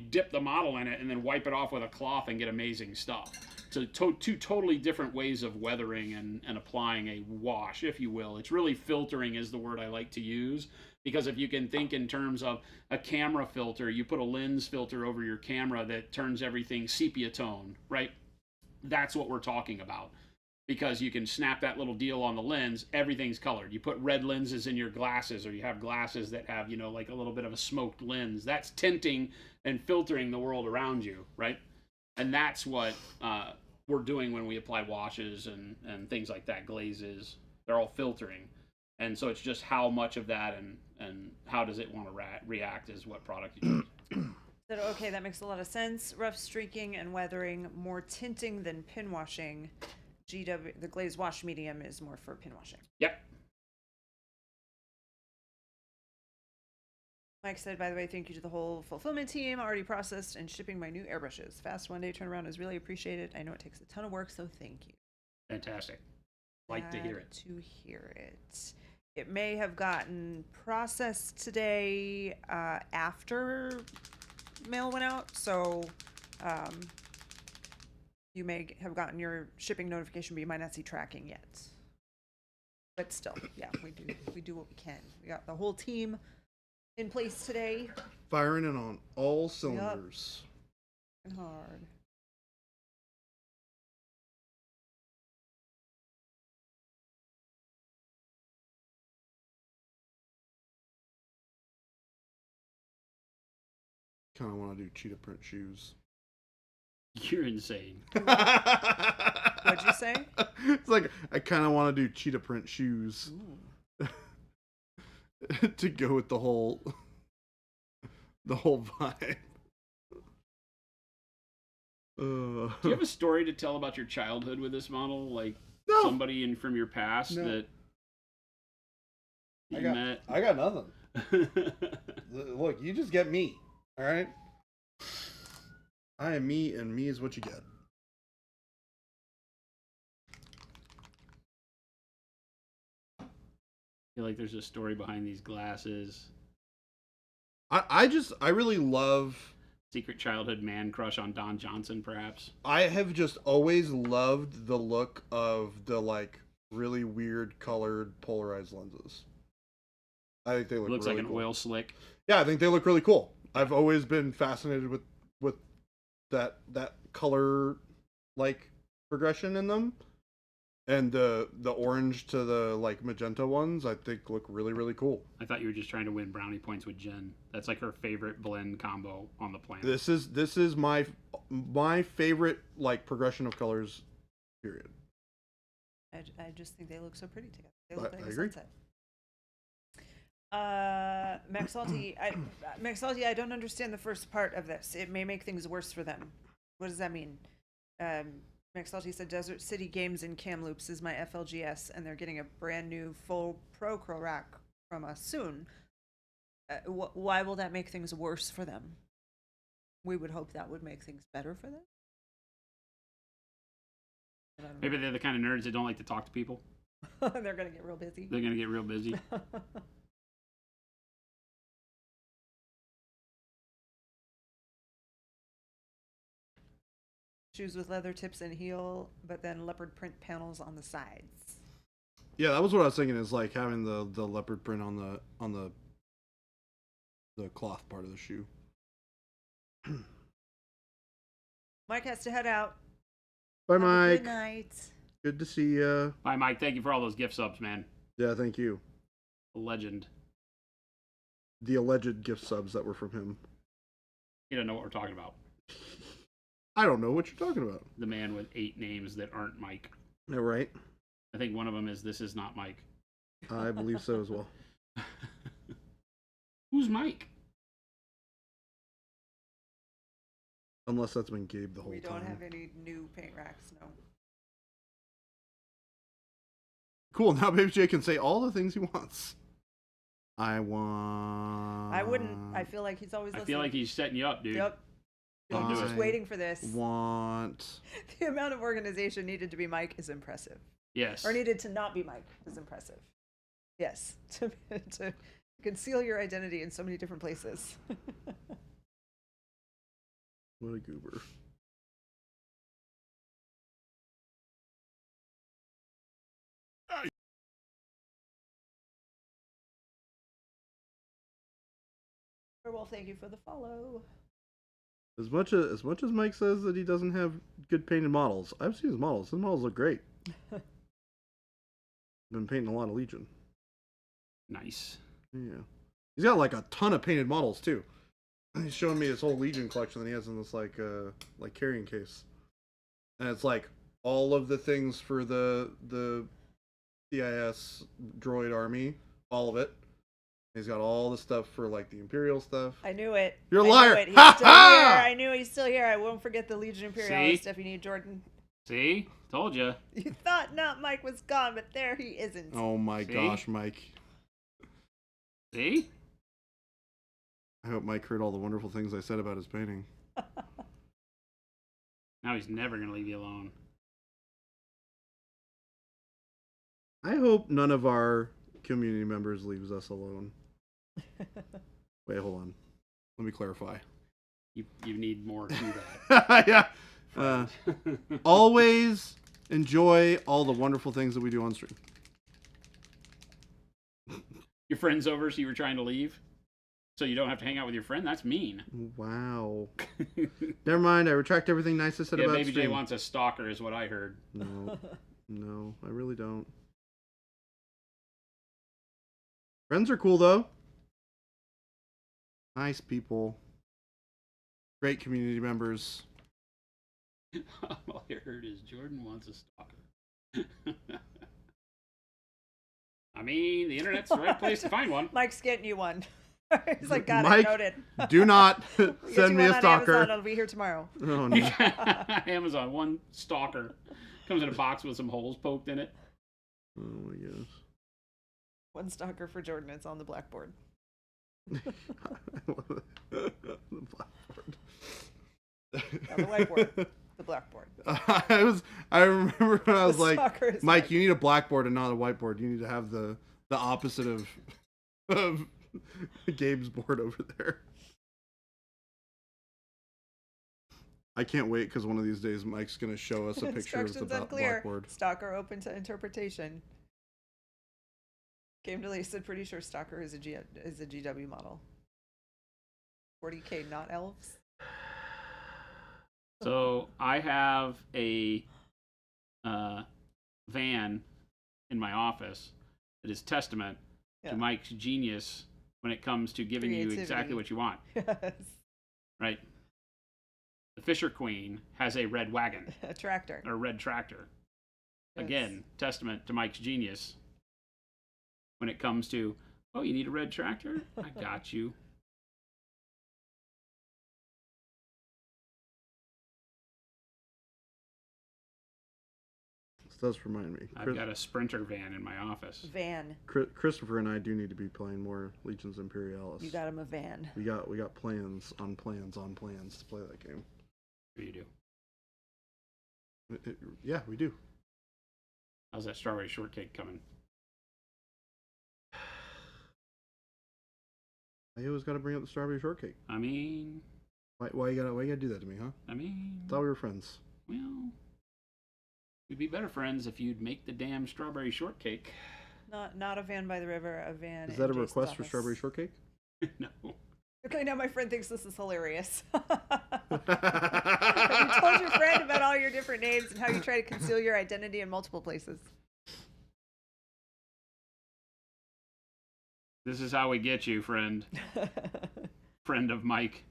dip the model in it and then wipe it off with a cloth and get amazing stuff. So two totally different ways of weathering and applying a wash, if you will. It's really filtering is the word I like to use, because if you can think in terms of a camera filter, you put a lens filter over your camera that turns everything sepia tone, right? That's what we're talking about. Because you can snap that little deal on the lens, everything's colored. You put red lenses in your glasses, or you have glasses that have, like a little bit of a smoked lens. That's tinting and filtering the world around you, right? And that's what we're doing when we apply washes and things like that, glazes. They're all filtering. And so it's just how much of that and how does it want to react is what product you choose. So, okay, that makes a lot of sense. Rough streaking and weathering, more tinting than pin washing. The glaze wash medium is more for pin washing. Yep. Mike said, by the way, thank you to the whole fulfillment team, already processed and shipping my new airbrushes. Fast one-day turnaround is really appreciated. I know it takes a ton of work, so thank you. Fantastic. Like to hear it. To hear it. It may have gotten processed today after mail went out, so you may have gotten your shipping notification, but you might not see tracking yet. But still, yeah, we do what we can. We got the whole team in place today. Firing it on all cylinders. Yep. Hard. Kind of want to do cheetah print shoes. You're insane. What'd you say? It's like, I kind of want to do cheetah print shoes. To go with the whole vibe. Do you have a story to tell about your childhood with this model? Like somebody from your past that you met? I got nothing. Look, you just get me. All right? I am me, and me is what you get. I feel like there's a story behind these glasses. I really love... Secret childhood man crush on Don Johnson, perhaps? I have just always loved the look of the, like, really weird colored polarized lenses. I think they look Looks really like an cool. oil slick. Yeah, I think they look really cool. I've always been fascinated with that color like progression in them, and the orange to the like magenta ones I think look really, really cool. I thought you were just trying to win brownie points with Jen. That's like her favorite blend combo on the planet. This is my favorite like progression of colors, period. I just think they look so pretty together. They look like I a agree. sunset. Maxalty, I don't understand the first part of this. It may make things worse for them. What does that mean? Maxalty said Desert City Games in Kamloops is my FLGS, and they're getting a brand new full Pro Curl rack from us soon. Why will that make things worse for them? We would hope that would make things better for them. Maybe they're the kind of nerds that don't like to talk to people. They're gonna get real busy. They're gonna get real busy. Shoes with leather tips and heel, but then leopard print panels on the sides. Yeah, that was what I was thinking. Is like having the leopard print on the cloth part of the shoe. Mike has to head out. Bye, Have a Mike. Good night. Good to see you. Bye, Mike. Thank you for all those gift subs, man. Yeah, thank you. A legend. The alleged gift subs that were from him. You don't know what we're talking about. I don't know what you're talking about. The man with 8 names that aren't Mike. Yeah, right. I think one of them is "This is not Mike." I believe so as well. Who's Mike? Unless that's been Gabe the whole We time. don't have any new paint racks, no. Cool. Now Baby J can say all the things he wants. I want. I wouldn't. I feel like he's always I listening. feel like he's setting you up, dude. Yep. Don't He's do just it. waiting for this. Want. The amount of organization needed to be Mike is impressive. Yes. Or needed to not be Mike is impressive. Yes. To conceal your identity in so many different places. What a goober. Well, thank you for the follow. As much as Mike says that he doesn't have good painted models, I've seen his models. His models look great. Been painting a lot of Legion. Nice. Yeah, he's got like a ton of painted models too. He's showing me his whole Legion collection that he has in this like carrying case, and it's like all of the things for the CIS droid army, all of it. He's got all the stuff for like the Imperial stuff. I knew it. You're a I knew liar. it. He's Ha still ha! here. I knew he's still here. I won't forget the Legion Imperialis See? if you need Jordan. See? Told you. You thought not Mike was gone, but there he isn't. Oh my See? gosh, Mike! See? I hope Mike heard all the wonderful things I said about his painting. Now he's never going to leave you alone. I hope none of our community members leaves us alone. Wait, hold on. Let me clarify. You need more to that. Yeah. Always enjoy all the wonderful things that we do on stream. Your friend's over, so you were trying to leave? So you don't have to hang out with your friend? That's mean. Wow. Never mind. I retract everything nice I said Yeah, about Baby J stream. wants a stalker, is what I heard. No, I really don't. Friends are cool though. Nice people. Great community members. All I heard is Jordan wants a stalker. I mean, the internet's the right place to find one. Mike's getting you one. He's like, got Mike, it, noted. Do not We'll get send you me one a on stalker. Amazon. It'll be here tomorrow. Oh, no. Amazon, one stalker. Comes in a box with some holes poked in it. Oh my gosh. One stalker for Jordan. It's on the blackboard. I love it. The blackboard. Not the whiteboard. The blackboard. I remember when I was The like, stalker is Mike, Mike. you need a blackboard and not a whiteboard. You need to have the opposite of Gabe's board over there. I can't wait because one of these days Mike's going to show us a picture of the Instructions unclear. blackboard. Stalker open to interpretation. Game delay said pretty sure Stalker is a GW model. 40K, not elves. So I have a van in my office that is testament Yeah. to Mike's genius when it comes to giving you exactly Creativity. what you want. Yes. Right? The Fisher Queen has a red wagon, A tractor. or a red tractor. Yes. Again, testament to Mike's genius when it comes to, oh, you need a red tractor? I got you. This does remind me. I've got a Sprinter van in my office. Van. Christopher and I do need to be playing more Legions Imperialis. You got him a van. We got plans on plans on plans to play that game. What do you do? Yeah, we do. How's that strawberry shortcake coming? I always got to bring up the strawberry shortcake. I mean, Why you gotta do that to me, huh? I mean, Thought we were friends. We'd be better friends if you'd make the damn strawberry shortcake. Not a van by the river, a van. Is in that a Jason's request for office. strawberry shortcake? No. Okay, now my friend thinks this is hilarious. Have you told your friend about all your different names and how you try to conceal your identity in multiple places? This is how we get you, friend. Friend of Mike.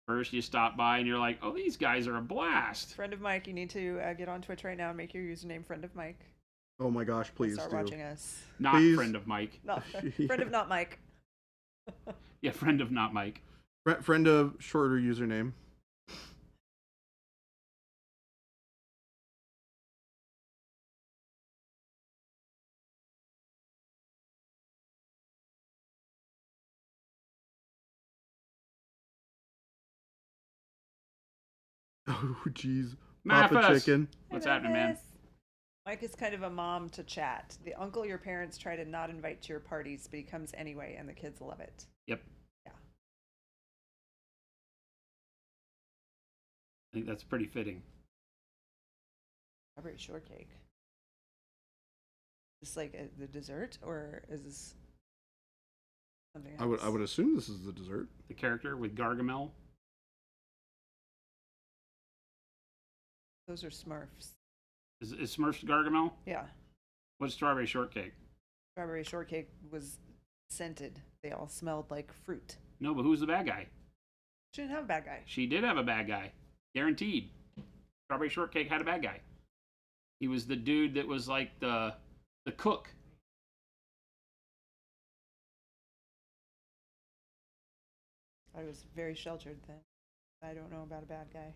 First, you stop by and you're like, oh, these guys are a blast. Friend of Mike, you need to get on Twitch right now and make your username Friend of Mike. Oh my gosh, please Start do. watching us. Not Please. friend of Mike. Not friend of not Mike. Yeah, friend of not Mike. Friend of shorter username. Oh, jeez. Papa Mathis! Chicken. What's Hi, happening, man? Mathis. Mike is kind of a mom to chat. The uncle your parents try to not invite to your parties, but he comes anyway, and the kids love it. Yep. Yeah. I think that's pretty fitting. Strawberry shortcake. Is this like the dessert, or is this something else? I would assume this is the dessert. The character with Gargamel. Those are Smurfs. Is Smurfs Gargamel? Yeah. What's strawberry shortcake? Strawberry shortcake was scented. They all smelled like fruit. No, but who's the bad guy? She didn't have a bad guy. She did have a bad guy. Guaranteed. Strawberry shortcake had a bad guy. He was the dude that was like the cook. I was very sheltered then. I don't know about a bad guy.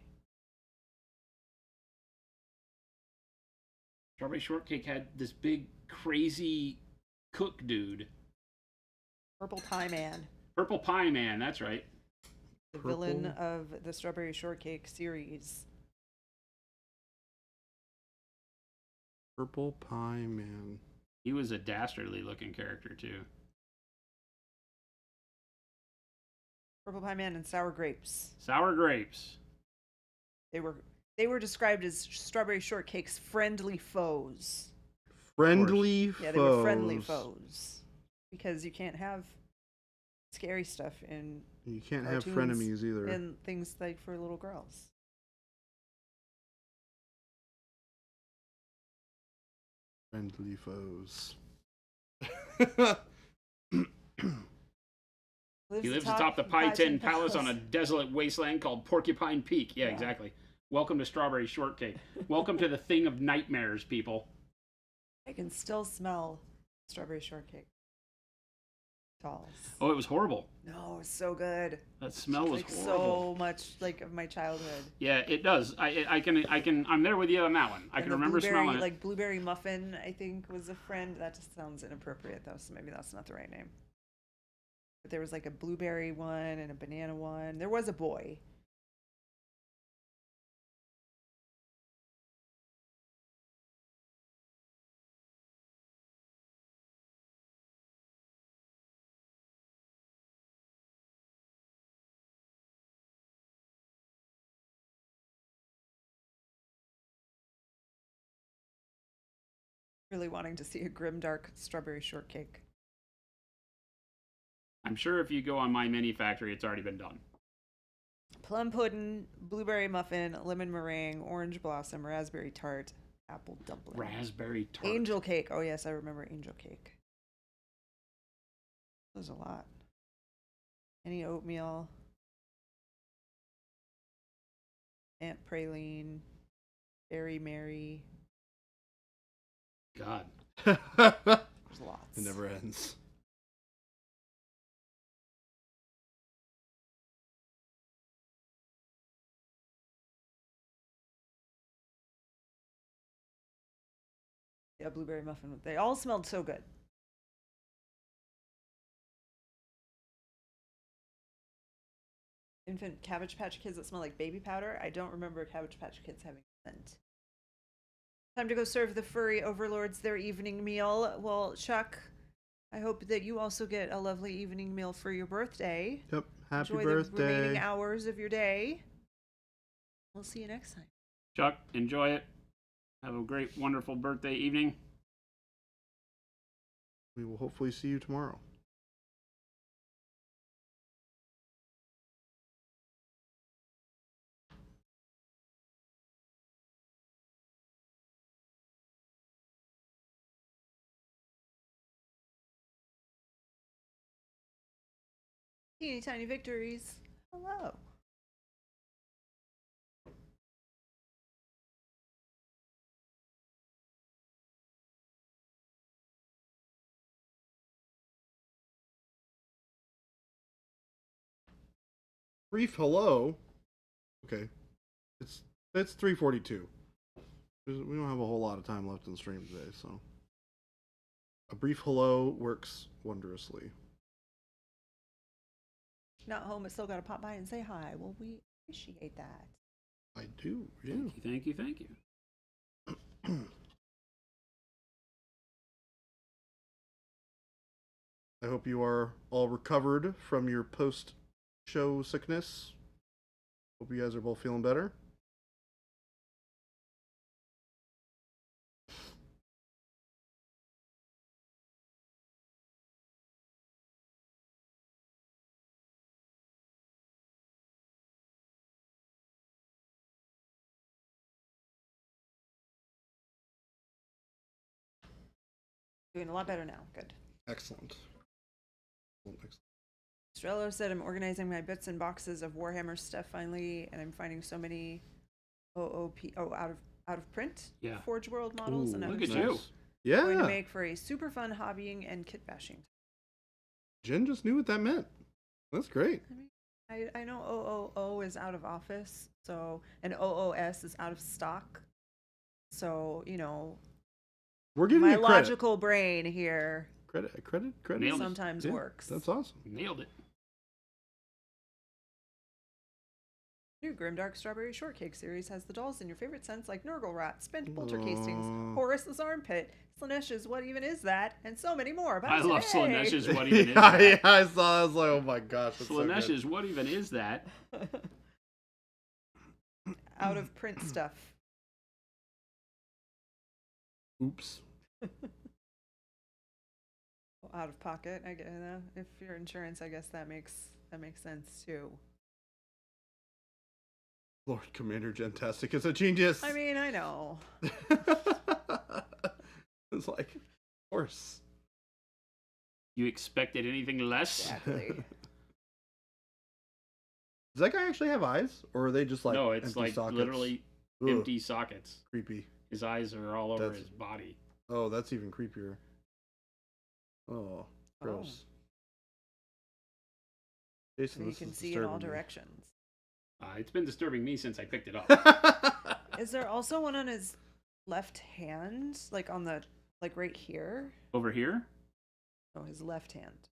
Strawberry shortcake had this big crazy cook dude. Purple Pie Man, Purple Pie Man, that's right. the Purple? villain of the Strawberry Shortcake series. Purple Pie Man. He was a dastardly looking character too. Purple Pie Man and Sour Grapes. Sour grapes. They were described as Strawberry Shortcake's friendly foes. Friendly Yeah, foes. they were friendly foes. Because you can't have scary stuff in You can't have cartoons frenemies either. and things like for little girls. Friendly foes. He lives atop the Pie Tin Palace on a desolate wasteland called Porcupine Peak. Yeah, Yeah. exactly. Welcome to Strawberry Shortcake. Welcome to the thing of nightmares, people. I can still smell Strawberry Shortcake. Dolls. Oh, it was horrible. No, it's so good. That smell was Like horrible. so much like of my childhood. Yeah, it does. I can. I'm there with you on that one. I And can the remember blueberry, smelling it. like blueberry muffin, I think was a friend. That just sounds inappropriate though, so maybe that's not the right name. But there was like a blueberry one and a banana one. There was a boy. Really wanting to see a grimdark strawberry shortcake. I'm sure if you go on My Mini Factory, it's already been done. Plum pudding, blueberry muffin, lemon meringue, orange blossom, raspberry tart, apple dumpling. Raspberry tart. Angel cake. Oh yes, I remember angel cake. There's a lot. Any oatmeal. Aunt Praline. Berry Mary. God. It There's lots. never ends. Yeah, blueberry muffin. They all smelled so good. Infant Cabbage Patch Kids that smell like baby powder. I don't remember Cabbage Patch Kids having scent. Time to go serve the furry overlords their evening meal. Well, Chuck, I hope that you also get a lovely evening meal for your birthday. Yep. Happy Enjoy the remaining birthday. hours of your day. We'll see you next time. Chuck, enjoy it. Have a great, wonderful birthday evening. We will hopefully see you tomorrow. Teeny tiny victories. Hello. Brief hello. Okay, it's 3:42. We don't have a whole lot of time left in the stream today, so a brief hello works wondrously. Not home, but still got to pop by and say hi. Well, we appreciate that. I do. Yeah. Thank you, thank you, thank you. I hope you are all recovered from your post-show sickness. Hope you guys are both feeling better. Doing a lot better now. Good. Excellent. Strello said, I'm organizing my bits and boxes of Warhammer stuff finally, and I'm finding so many out of print Yeah. Forge World models, and I'm look at you. Yeah. going to make for a super fun hobbying and kit bashing. Jen just knew what that meant. That's great. I mean, I know OOO is out of office, so, and OOS is out of stock. So, you know, We're giving my you credit. logical brain here Credit. Nailed it. sometimes Yeah, works. That's awesome. Nailed it. New Grimdark Strawberry Shortcake series has the dolls in your favorite scents like Nurgle Rat, Spent Bolter Aw. Castings, Horus's Armpit, Slaanesha's What Even Is That, and so many more. About I love today. Slaanesha's What Even Is Yeah, That? yeah, I saw. I was like, oh my gosh. That's so good. Slaanesha's What Even Is That? Out of print stuff. Oops. Out of pocket. I get if your insurance, I guess that makes sense too. Lord Commander Gentastic is a genius. I mean, I know. It's like, of course. You expected anything less? Exactly. Does that guy actually have eyes, or are they just like No, it's empty like sockets? literally Ugh, empty sockets. creepy. His eyes are all over That's- his body. Oh, that's even creepier. Oh, gross. So Jason, you this can is see in all disturbing me. directions. It's been disturbing me since I picked it up. Is there also one on his left hand, like on the right here? Over here, Oh, his left hand.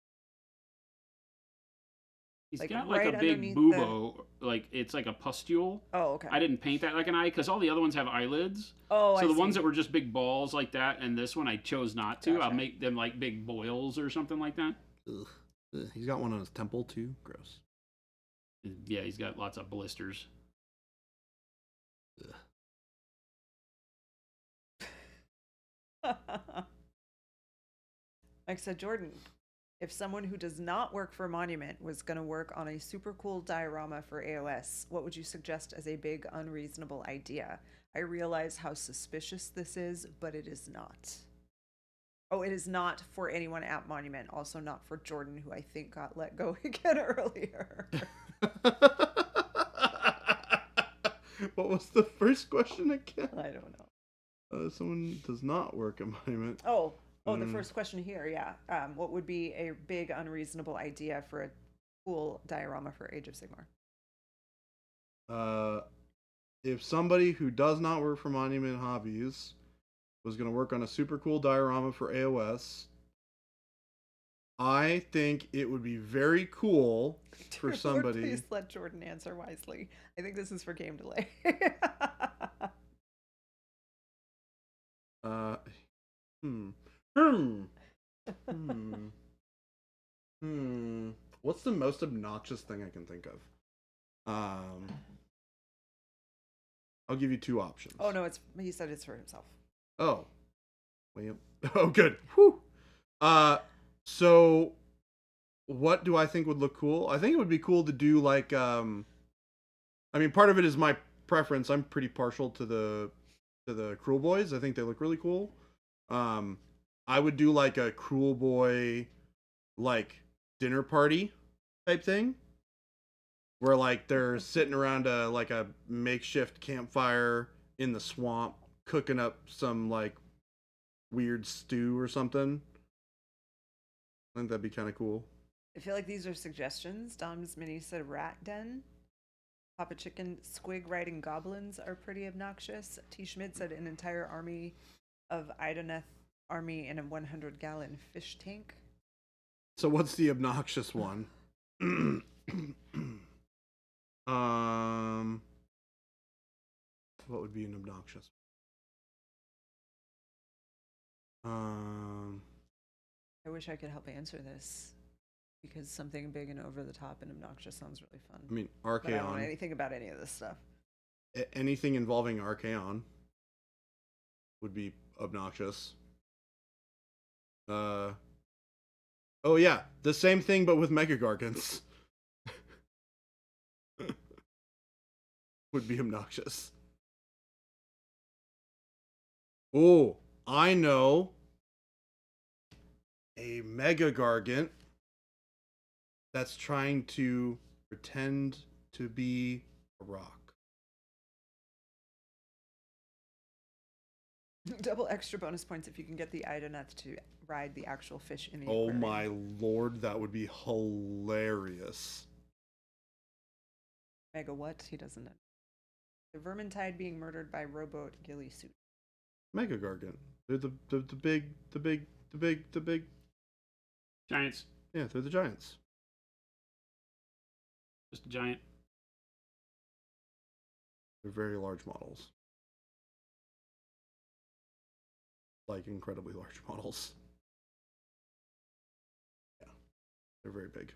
he's Like, got right like a big underneath bubo, like it's like a pustule. Oh, okay. I didn't paint that like an eye because all the other ones have eyelids. Oh, So I the see. ones that were just big balls like that, and this one I chose not to. I'll Gotcha. make them like big boils or something like that. Ugh. Ugh. He's got one on his temple too. Gross. Yeah, he's got lots of blisters. Ugh. Like said, Jordan, if someone who does not work for Monument was going to work on a super cool diorama for AOS, what would you suggest as a big unreasonable idea? I realize how suspicious this is, but it is not. Oh, it is not for anyone at Monument. Also not for Jordan, who I think got let go again earlier. What was the first question again? I don't know. Someone does not work at Monument. Oh, the first question here, yeah. What would be a big unreasonable idea for a cool diorama for Age of Sigmar? If somebody who does not work for Monument Hobbies was going to work on a super cool diorama for AOS, I think it would be very cool for Dear Lord, somebody. please let Jordan answer wisely. I think this is for game delay. Uh, hmm. Hmm. Hmm. Hmm. What's the most obnoxious thing I can think of? I'll give you two options. Oh no, he said it's for himself. Oh. Well, oh, good. Whew. So what do I think would look cool? I think it would be cool to do like, I mean, part of it is my preference. I'm pretty partial to the Cruel Boys. I think they look really cool. I would do like a Cruel Boy, like dinner party type thing, where like they're sitting around a makeshift campfire in the swamp, cooking up some like weird stew or something. I think that'd be kind of cool. I feel like these are suggestions. Dom's Mini said rat den. Papa Chicken, squig riding goblins are pretty obnoxious. T. Schmidt said an entire army of Idaneth army in a 100-gallon fish tank. So what's the obnoxious one? What would be an obnoxious? I wish I could help answer this because something big and over the top and obnoxious sounds really fun. I mean, But I don't know Archaon. anything about any of this stuff. Anything involving Archaon would be obnoxious. Oh yeah, the same thing but with Mega Gargants. Would be obnoxious. Oh, I know a Mega Gargant that's trying to pretend to be a rock. Double extra bonus points if you can get the Idaneth to ride the actual fish in the Oh aquarium. my lord, that would be hilarious. Mega what? He doesn't know. The Vermintide being murdered by rowboat ghillie suit. Mega Gargant. They're the big. Giants. Yeah, they're the giants. Just a giant. They're very large models. Like incredibly large models. Yeah, they're very big.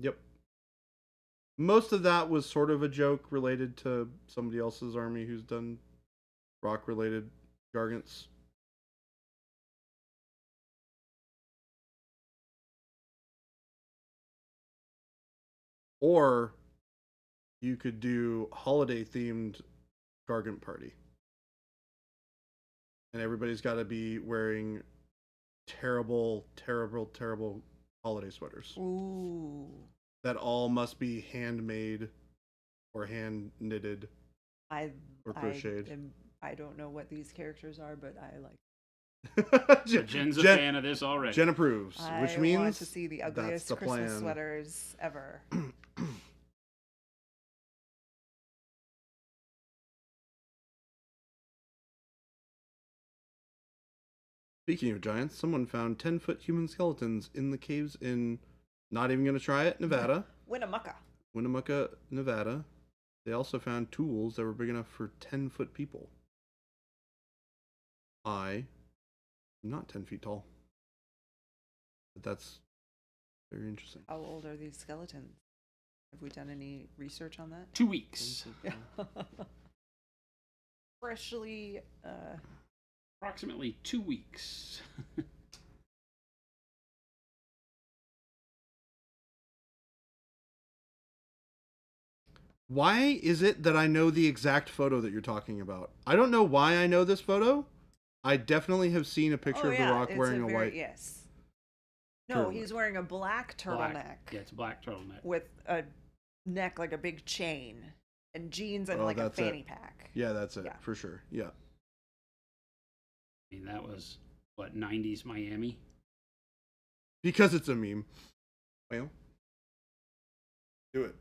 Yep. Most of that was sort of a joke related to somebody else's army who's done rock related gargants. Or you could do holiday themed gargant party. And everybody's got to be wearing terrible holiday sweaters. Ooh. That all must be handmade or hand knitted or crocheted. I don't know what these characters are, but I like. So Jen's a fan of this already. Jen approves, which I means want to see the ugliest the Christmas plan. sweaters ever. Speaking of giants, someone found 10-foot human skeletons in the caves in, not even going to try it, Nevada. Winnemucca, Nevada. They also found tools that were big enough for 10-foot people. I am not 10 feet tall. But that's very interesting. How old are these skeletons? Have we done any research on that? 2 weeks. Freshly, Approximately 2 weeks. Why is it that I know the exact photo that you're talking about? I don't know why I know this photo. I definitely have seen a picture of The Rock wearing a white. Yes. No, turtleneck. he's wearing a black turtleneck Black. Yeah, it's a black turtleneck. with a neck like a big chain and jeans and Oh, like a that's fanny it. pack. Yeah, that's it, Yeah. for sure. Yeah. I mean, that was, what, 90s Miami? Because it's a meme. Well, do it.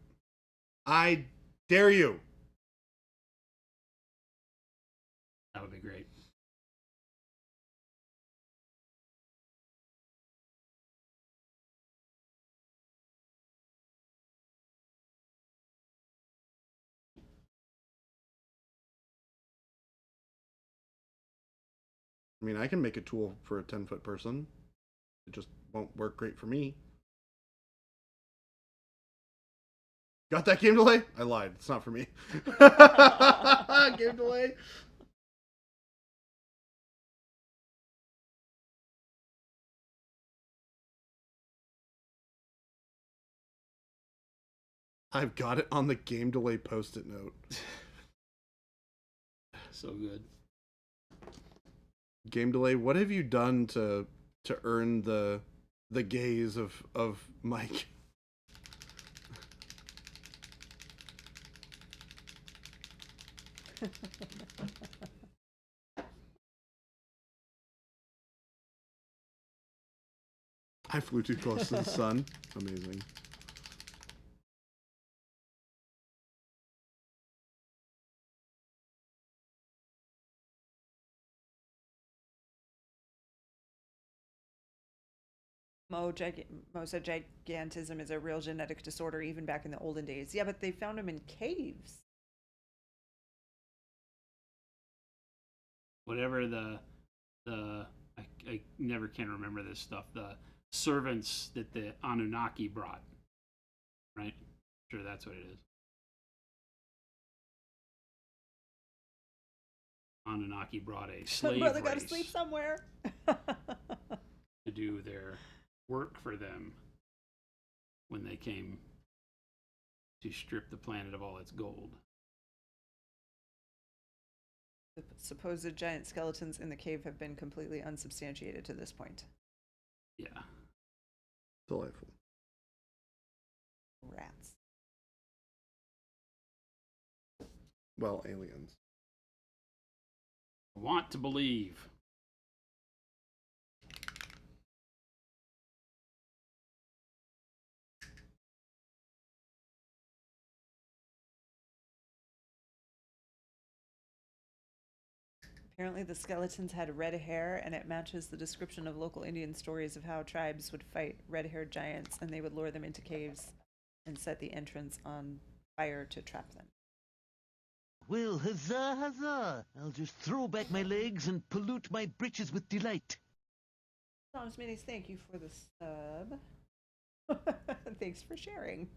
I dare you. That would be great. I mean, I can make a tool for a 10-foot person. It just won't work great for me. Got that game delay? I lied. It's not for me. Game delay. I've got it on the game delay post-it note. So good. Game delay, what have you done to earn the gaze of Mike? I flew too close to the sun. Amazing. Mo said gigantism is a real genetic disorder even back in the olden days. Yeah, but they found them in caves. Whatever I never can remember this stuff. The servants that the Anunnaki brought, right? Sure, that's what it is. Anunnaki brought a slave Brother race got to sleep somewhere. to do their work for them when they came to strip the planet of all its gold. The supposed giant skeletons in the cave have been completely unsubstantiated to this point. Yeah. Delightful. Rats. Well, aliens. I want to believe. Apparently, the skeletons had red hair, and it matches the description of local Indian stories of how tribes would fight red-haired giants, and they would lure them into caves and set the entrance on fire to trap them. Well, huzzah, huzzah! I'll just throw back my legs and pollute my britches with delight. Thomas Minis, thank you for the sub. Thanks for sharing.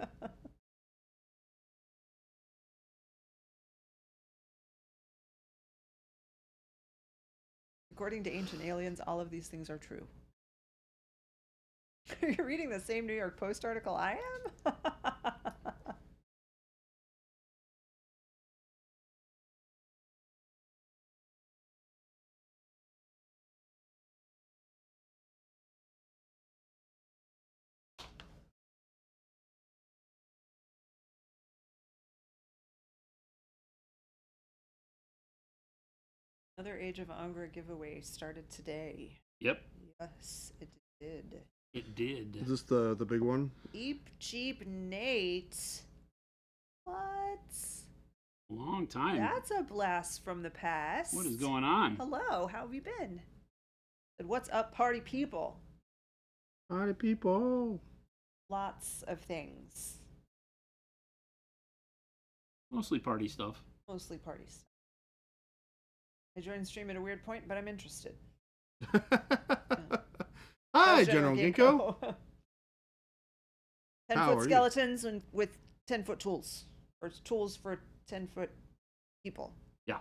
According to ancient aliens, all of these things are true. You're reading the same New York Post article I am? Another Age of Angra giveaway started today. Yep, Yes, it did. it did. Is this the big one? Eep Jeep Nate. What? Long time. That's a blast from the past. What is going on? Hello, how have you been? And what's up, party people? Party people. Lots of things. Mostly party stuff. Mostly parties. I joined stream at a weird point, but I'm interested. Hi, How's General Ginkgo. 10-foot How are you? skeletons and with 10-foot tools. Or tools for 10-foot people. Yeah.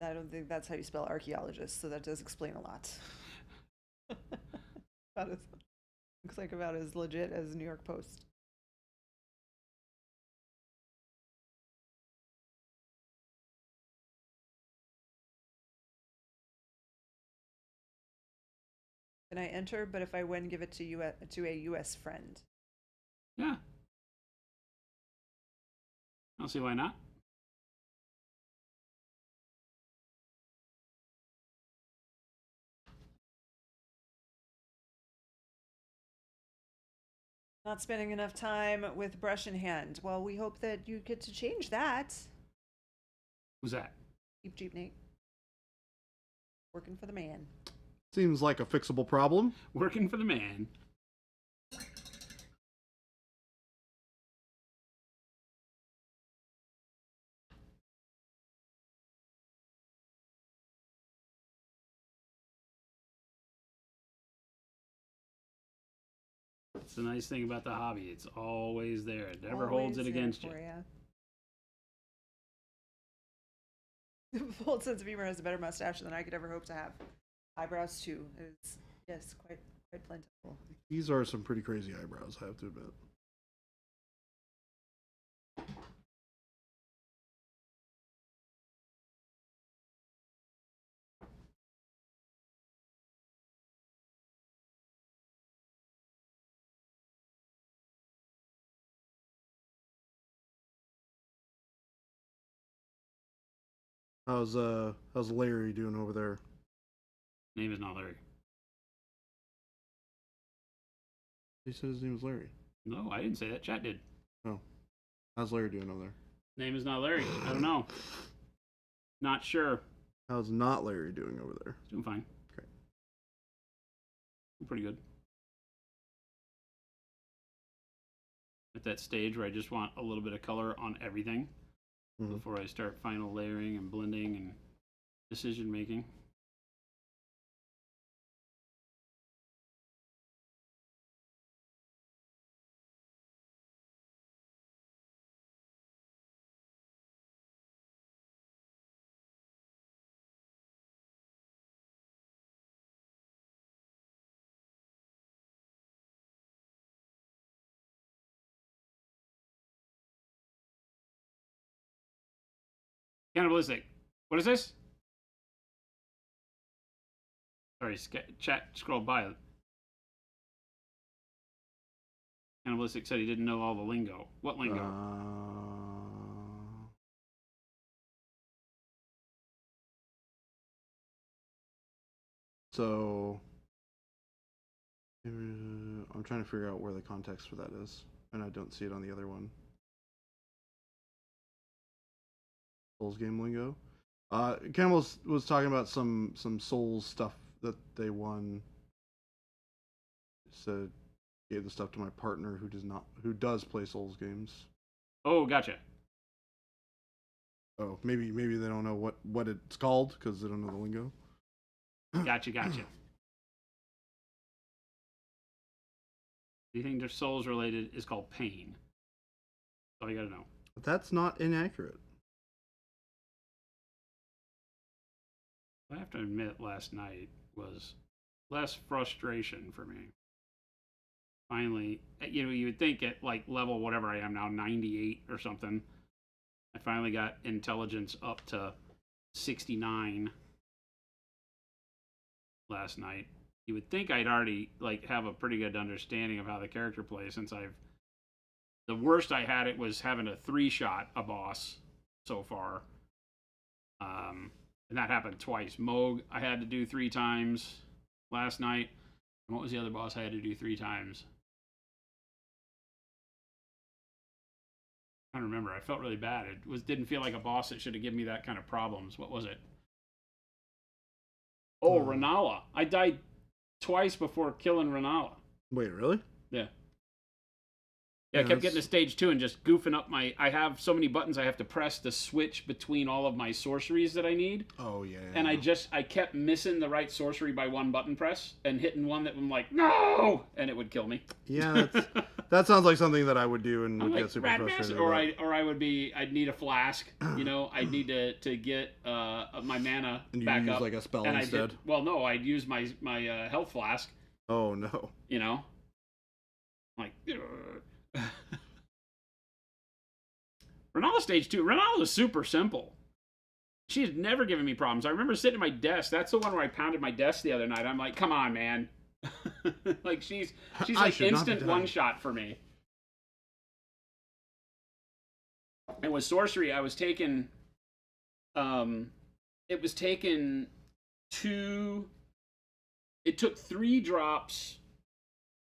I don't think that's how you spell archaeologist, so that does explain a lot. Looks like about as legit as New York Post. Can I enter? But if I win, give it to a U.S. friend. Yeah. I don't see why not. Not spending enough time with brush in hand. Well, we hope that you get to change that. Who's that? Keep Jeep Nate. Working for the man. Seems like a fixable problem. Working for the man. That's the nice thing about the hobby. It's always there. It never holds it Always there against you. for ya. Full sense of humor has a better mustache than I could ever hope to have. Eyebrows too is yes, quite plentiful. These are some pretty crazy eyebrows, I have to admit. How's Larry doing over there? Name is not Larry. He said his name was Larry. No, I didn't say that. Chat did. Oh. How's Larry doing over there? Name is not Larry. I don't know. Not sure. How's not Larry doing over there? He's doing fine. Okay. Pretty good. At that stage where I just want a little bit of color on everything before I start final layering and blending and decision making. Cannibalistic. What is this? Sorry, chat scrolled by it. Cannibalistic said he didn't know all the lingo. What lingo? So I'm trying to figure out where the context for that is, and I don't see it on the other one. Souls game lingo. Campbell was talking about some Souls stuff that they won. Said gave the stuff to my partner who does play Souls games. Oh, gotcha. Oh, maybe they don't know what it's called because they don't know the lingo. Gotcha. Anything that's Souls related is called pain. That's all you gotta know. But that's not inaccurate. I have to admit, last night was less frustration for me. Finally, you would think at like level whatever I am now, 98 or something, I finally got intelligence up to 69 last night. You would think I'd already like have a pretty good understanding of how the character plays since the worst I had it was having a 3-shot a boss so far. And that happened twice. Moog I had to do 3 times last night. And what was the other boss I had to do 3 times? I don't remember. I felt really bad. It didn't feel like a boss that should have given me that kind of problems. What was it? Oh, Renala. I died twice before killing Renala. Wait, really? Yeah. Yeah, I kept getting to stage 2 and just goofing up I have so many buttons I have to press to switch between all of my sorceries that I need. Oh, yeah. And I kept missing the right sorcery by 1 button press and hitting one that I'm like, no! And it would kill me. Yeah, that sounds like something that I would do and would like, get super frustrated. I'd need a flask, I'd need to get my mana and you back use up. like a spell and instead? No, I'd use my health flask. Oh, no. Like, Renala stage 2. Renala is super simple. She's never given me problems. I remember sitting at my desk. That's the one where I pounded my desk the other night. I'm like, come on, man. Like she's like instant one-shot for me. And with sorcery, I was taking it was taken 2. It took 3 drops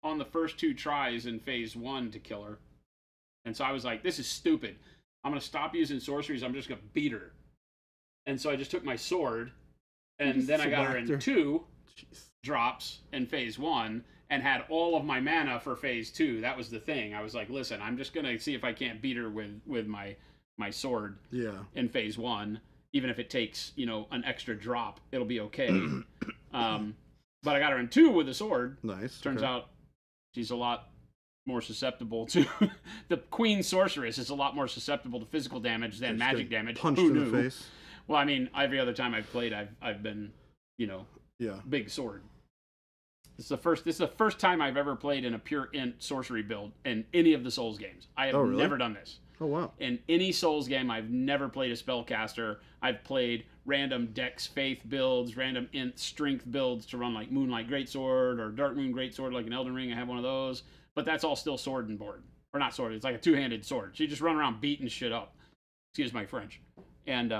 on the first 2 tries in phase 1 to kill her. And so I was like, this is stupid. I'm going to stop using sorceries. I'm just going to beat her. And so I just took my sword, and then I got her in 2 drops in phase 1 and had all of my mana for phase 2. That was the thing. I was like, listen, I'm just going to see if I can't beat her with my sword in phase 1. Even if it takes, an extra drop, it'll be okay. But I got her in 2 with a sword. Nice. Turns out she's a lot more susceptible to the Queen Sorceress is a lot more susceptible to physical damage than Just magic getting damage. Punched Who in knew? the face. Well, I mean, every other time I've played, I've been, Yeah. big sword. This is the first time I've ever played in a pure int sorcery build in any of the Souls games. I have really? never done this. Oh wow. In any Souls game, I've never played a spellcaster. I've played random Dex Faith builds, random int strength builds to run like Moonlight Greatsword or Dark Moon Greatsword like an Elden Ring. I have one of those, but that's all still sword and board. Or not sword, it's like a two-handed sword. So you just run around beating shit up. Excuse my French. And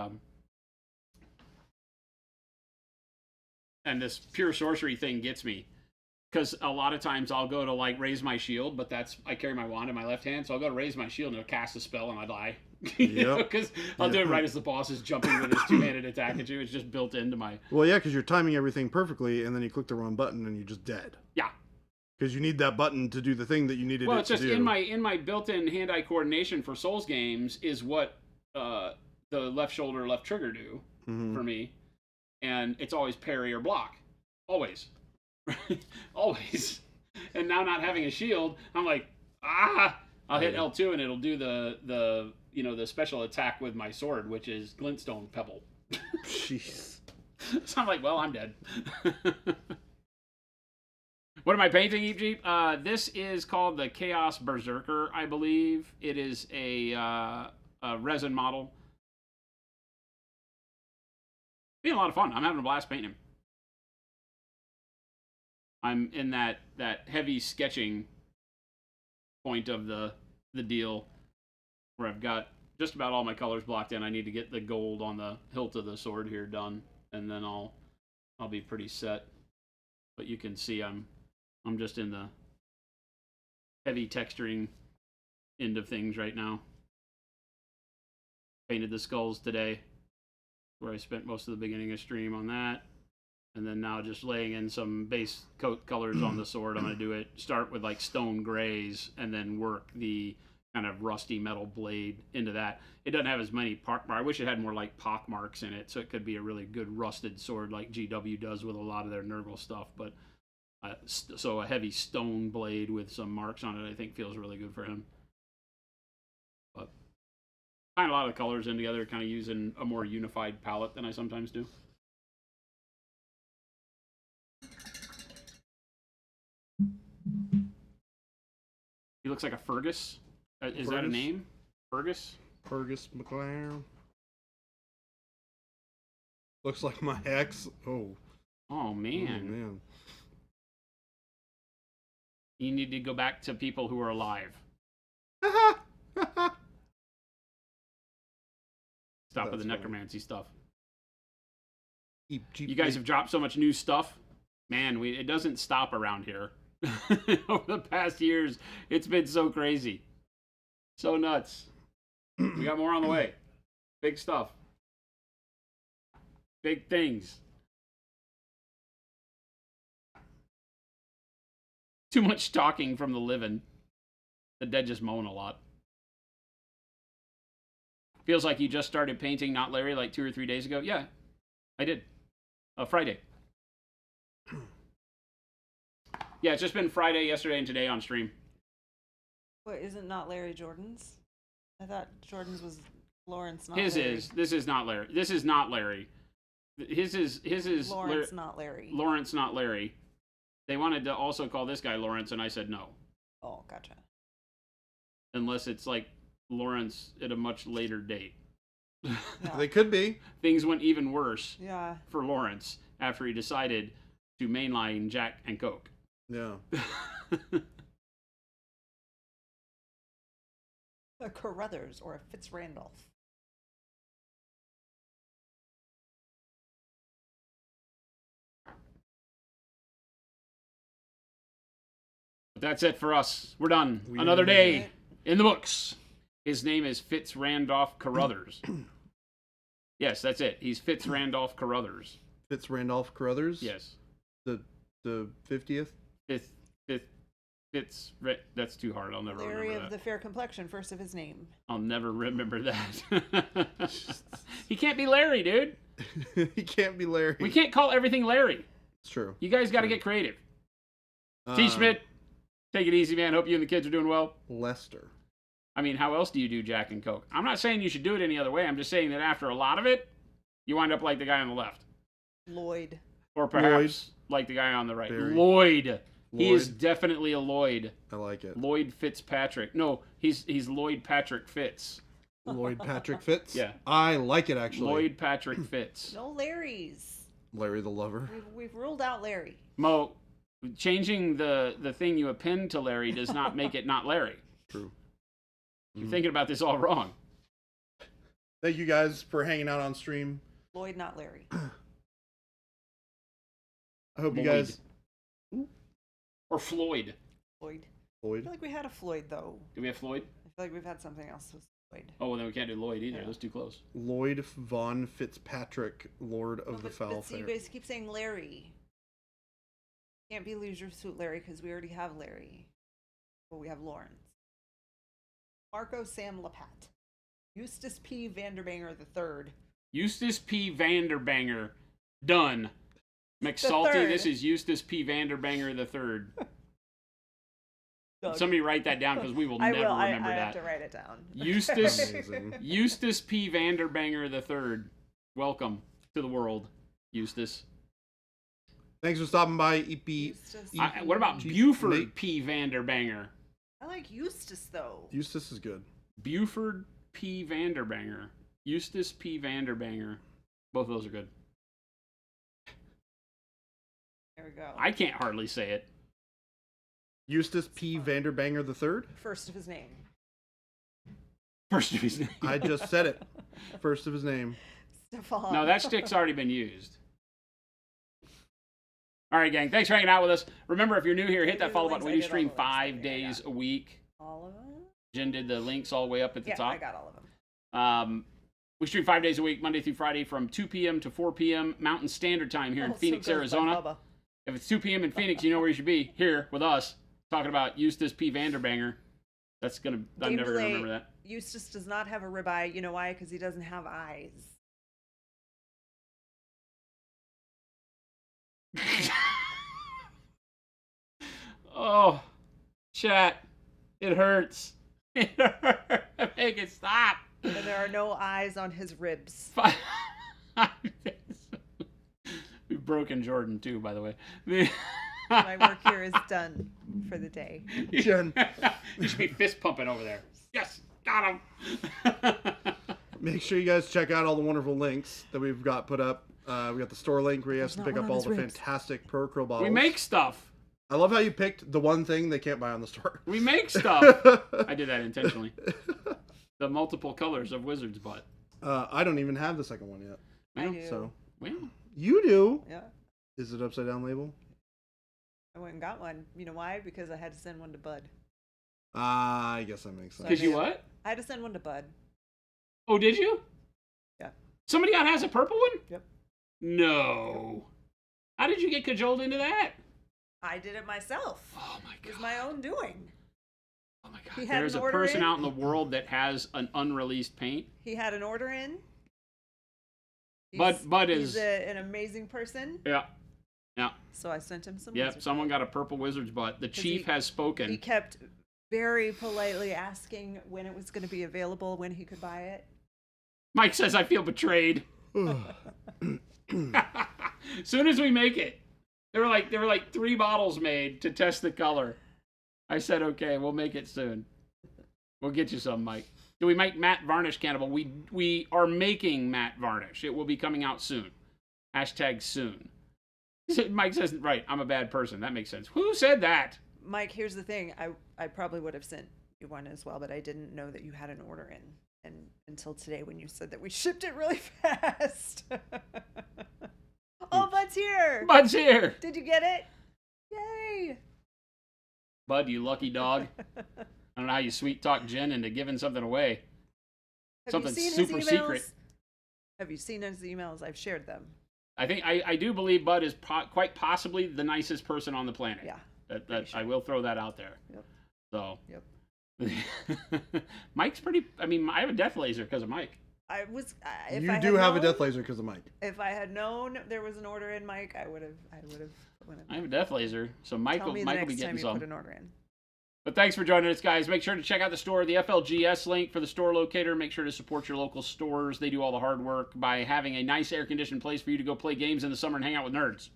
this pure sorcery thing gets me. Because a lot of times I'll go to like raise my shield, but I carry my wand in my left hand, so I'll go to raise my shield and it'll cast a spell and I die. Because I'll do it right as the boss is jumping with his two-handed attack at you. It's just built into my... Well, yeah, because you're timing everything perfectly, and then you click the wrong button and you're just dead. Yeah. Because you need that button to do the thing that you needed Well, it it's just to do. in my built-in hand-eye coordination for Souls games is what the left shoulder, left trigger do for me, and it's always parry or block, always, always. And now not having a shield, I'm like, I'll hit L2 and it'll do the special attack with my sword, which is glintstone pebble. Jeez. So I'm like, well, I'm dead. What am I painting, Eep Jeep? This is called the Chaos Berserker, I believe. It is a resin model. Being a lot of fun. I'm having a blast painting him. I'm in that heavy sketching point of the deal where I've got just about all my colors blocked in. I need to get the gold on the hilt of the sword here done, and then I'll be pretty set. But you can see I'm just in the heavy texturing end of things right now. Painted the skulls today, where I spent most of the beginning of stream on that. And then now just laying in some base coat colors on the sword. I'm going to start with like stone grays and then work the kind of rusty metal blade into that. It doesn't have as many I wish it had more like pock marks in it, so it could be a really good rusted sword like GW does with a lot of their Nurgle stuff. But so a heavy stone blade with some marks on it, I think feels really good for him. But tying a lot of the colors in together, kind of using a more unified palette than I sometimes do. He looks like a Fergus. Is that a name? Fergus? Fergus McLaren. Looks like my ex. Oh. Oh, man. Oh, man. You need to go back to people who are alive. Stop with the necromancy stuff. You guys have dropped so much new stuff. Man, it doesn't stop around here. Over the past years, it's been so crazy. So nuts. We got more on the way. Big stuff. Big things. Too much talking from the living. The dead just moan a lot. Feels like you just started painting Not Larry like 2 or 3 days ago. Yeah, I did. Friday. Yeah, it's just been Friday, yesterday, and today on stream. What, isn't Not Larry Jordan's? I thought Jordan's was Lawrence, not His Larry. is. This is not Larry. This is not Larry. His is Lawrence, not Larry. Lawrence, not Larry. They wanted to also call this guy Lawrence, and I said no. Oh, gotcha. Unless it's like Lawrence at a much later date. Yeah. They could be. Things went even worse Yeah. for Lawrence after he decided to mainline Jack and Coke. Yeah. A Carruthers or a Fitzrandolph. But that's it for us. We're done. We Another are. day in the books. His name is Fitzrandolph Carruthers. Yes, that's it. He's Fitzrandolph Carruthers. Fitzrandolph Carruthers? Yes. The 50th? That's too hard. I'll never Larry remember of that. the fair complexion, first of his name. I'll never remember that. He can't be Larry, dude. He can't be Larry. We can't call everything Larry. It's true. You guys got to get creative. T. Schmidt, Take it easy, man. Hope you and the kids are doing well. Lester. I mean, how else do you do Jack and Coke? I'm not saying you should do it any other way. I'm just saying that after a lot of it, you wind up like the guy on the left. Lloyd. Or perhaps like the guy on the right. Barry. Lloyd. He is Lloyd. definitely a Lloyd. I like it. Lloyd Fitzpatrick. No, he's Lloyd Patrick Fitz. Lloyd Patrick Fitz? Yeah. I like it, actually. Lloyd Patrick Fitz. No Larry's. Larry the Lover. We've ruled out Larry. Mo, changing the thing you append to Larry does not make it not Larry. True. You're thinking about this all wrong. Thank you guys for hanging out on stream. Lloyd, not Larry. I hope Lloyd. you guys... Or Floyd. Floyd. I Floyd. feel like we had a Floyd, though. Do we have Floyd? I feel like we've had something else with Floyd. Oh, well, then we can't do Lloyd either. Yeah. That's too close. Lloyd Von Fitzpatrick, Lord of No, the but Foul see, you Fair. guys keep saying Larry. Can't be Leisure Suit Larry because we already have Larry. Well, we have Lawrence. Marco Sam Lapat. Eustace P. Vanderbanger III. Eustace P. Vanderbanger. Done. McSalty, third. this is Eustace P. Vanderbanger III. Doug. Somebody write that down because we will I never will. remember I that. have to write it down. Eustace Amazing. Eustace P. Vanderbanger III. Welcome to the world, Eustace. Thanks for stopping by, EP. Eustace. What about Jeez, Buford Nate. P. Vanderbanger? I like Eustace, though. Eustace is good. Buford P. Vanderbanger. Eustace P. Vanderbanger. Both of those are good. There we go. I can't hardly say it. Eustace P. Vanderbanger III? First of his name. First of his name. I just said it. First of his name. Stefan. No, that stick's already been used. All right, gang. Thanks for hanging out with us. Remember, if you're new here, hit that Do the follow links. button. We I do did all stream the links. 5 I days got a week. All of them? Jen did the links all the way up at the Yeah, top. I got all of them. We stream 5 days a week, Monday through Friday, from 2 p.m. to 4 p.m. Mountain Standard Time here in Also Phoenix, goes by Arizona. Bubba. If it's 2 p.m. in Phoenix, you know where you should be. Here with us, talking about Eustace P. Vanderbanger. I'm Game never going to delay. remember that. Eustace does not have a ribeye. You know why? Because he doesn't have eyes. Oh, chat. It hurts. It hurts. Make it stop. And there are no eyes on his ribs. We've broken Jordan too, by the way. My work here is done for the day. Jen. You should be fist pumping over there. Yes, got him. Make sure you guys check out all the wonderful links that we've got put up. We got the store link where you have to There's pick not up one on all his the ribs. fantastic Pro Krill bottles. We make stuff. I love how you picked the one thing they can't buy on the store. We make stuff. I did that intentionally. The multiple colors of Wizard's butt. I don't even have the second one yet. I Well, do. So well, you do. Yeah. Is it upside down label? I went and got one. You know why? Because I had to send one to Bud. I guess that makes sense. because you what? I had to send one to Bud. Oh, did you? Yeah. Somebody out has a purple one? Yep. No. How did you get cajoled into that? I did it myself. Oh my It was god. my own doing. Oh my He god. had There's an a order person in. out in the world that has an unreleased paint. He had an order in. Bud he's is- an amazing person. Yeah. Yeah. So I sent him some. Yep. Wizard Someone Bud. got a purple wizard's butt. The 'Cause chief he- has spoken. He kept very politely asking when it was going to be available, when he could buy it. Mike says, I feel betrayed. Soon as we make it, there were like 3 bottles made to test the color. I said, okay, we'll make it soon. We'll get you some, Mike. Do we make matte varnish cannibal? We are making matte varnish. It will be coming out soon. Hashtag soon. Mike says, right, I'm a bad person. That makes sense. Who said that? Mike, here's the thing. I probably would have sent you one as well, but I didn't know that you had an order in. And until today when you said that we shipped it really fast. Oh, Bud's here. Bud's here. Did you get it? Yay. Bud, you lucky dog. I don't know how you sweet talk Jen into giving something away. Have Something you seen super his emails? secret. Have you seen his emails? I've shared them. I think I do believe Bud is quite possibly the nicest person on the planet. Yeah. That pretty sure. I will throw that out there. Yep. So. Yep. Mike's pretty. I mean, I have a death laser because of Mike. I was. If You I do had have a known- death laser because of Mike. If I had known there was an order in, Mike, I would have. I have a death laser, so Mike Tell will me the Mike will be next time getting you some. put an order in. But thanks for joining us, guys. Make sure to check out the store, the FLGS link for the store locator. Make sure to support your local stores. They do all the hard work by having a nice air-conditioned place for you to go play games in the summer and hang out with nerds.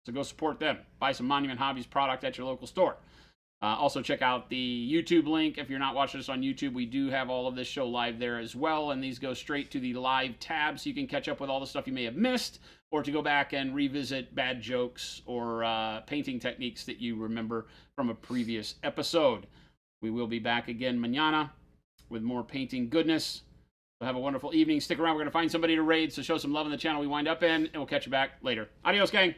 So go support them. Buy some Monument Hobbies product at your local store. Also, check out the YouTube link. If you're not watching us on YouTube, we do have all of this show live there as well, and these go straight to the live tab, so you can catch up with all the stuff you may have missed, or to go back and revisit bad jokes or painting techniques that you remember from a previous episode. We will be back again mañana with more painting goodness. So have a wonderful evening. Stick around. We're going to find somebody to raid, so show some love in the channel we wind up in, and we'll catch you back later. Adios, gang.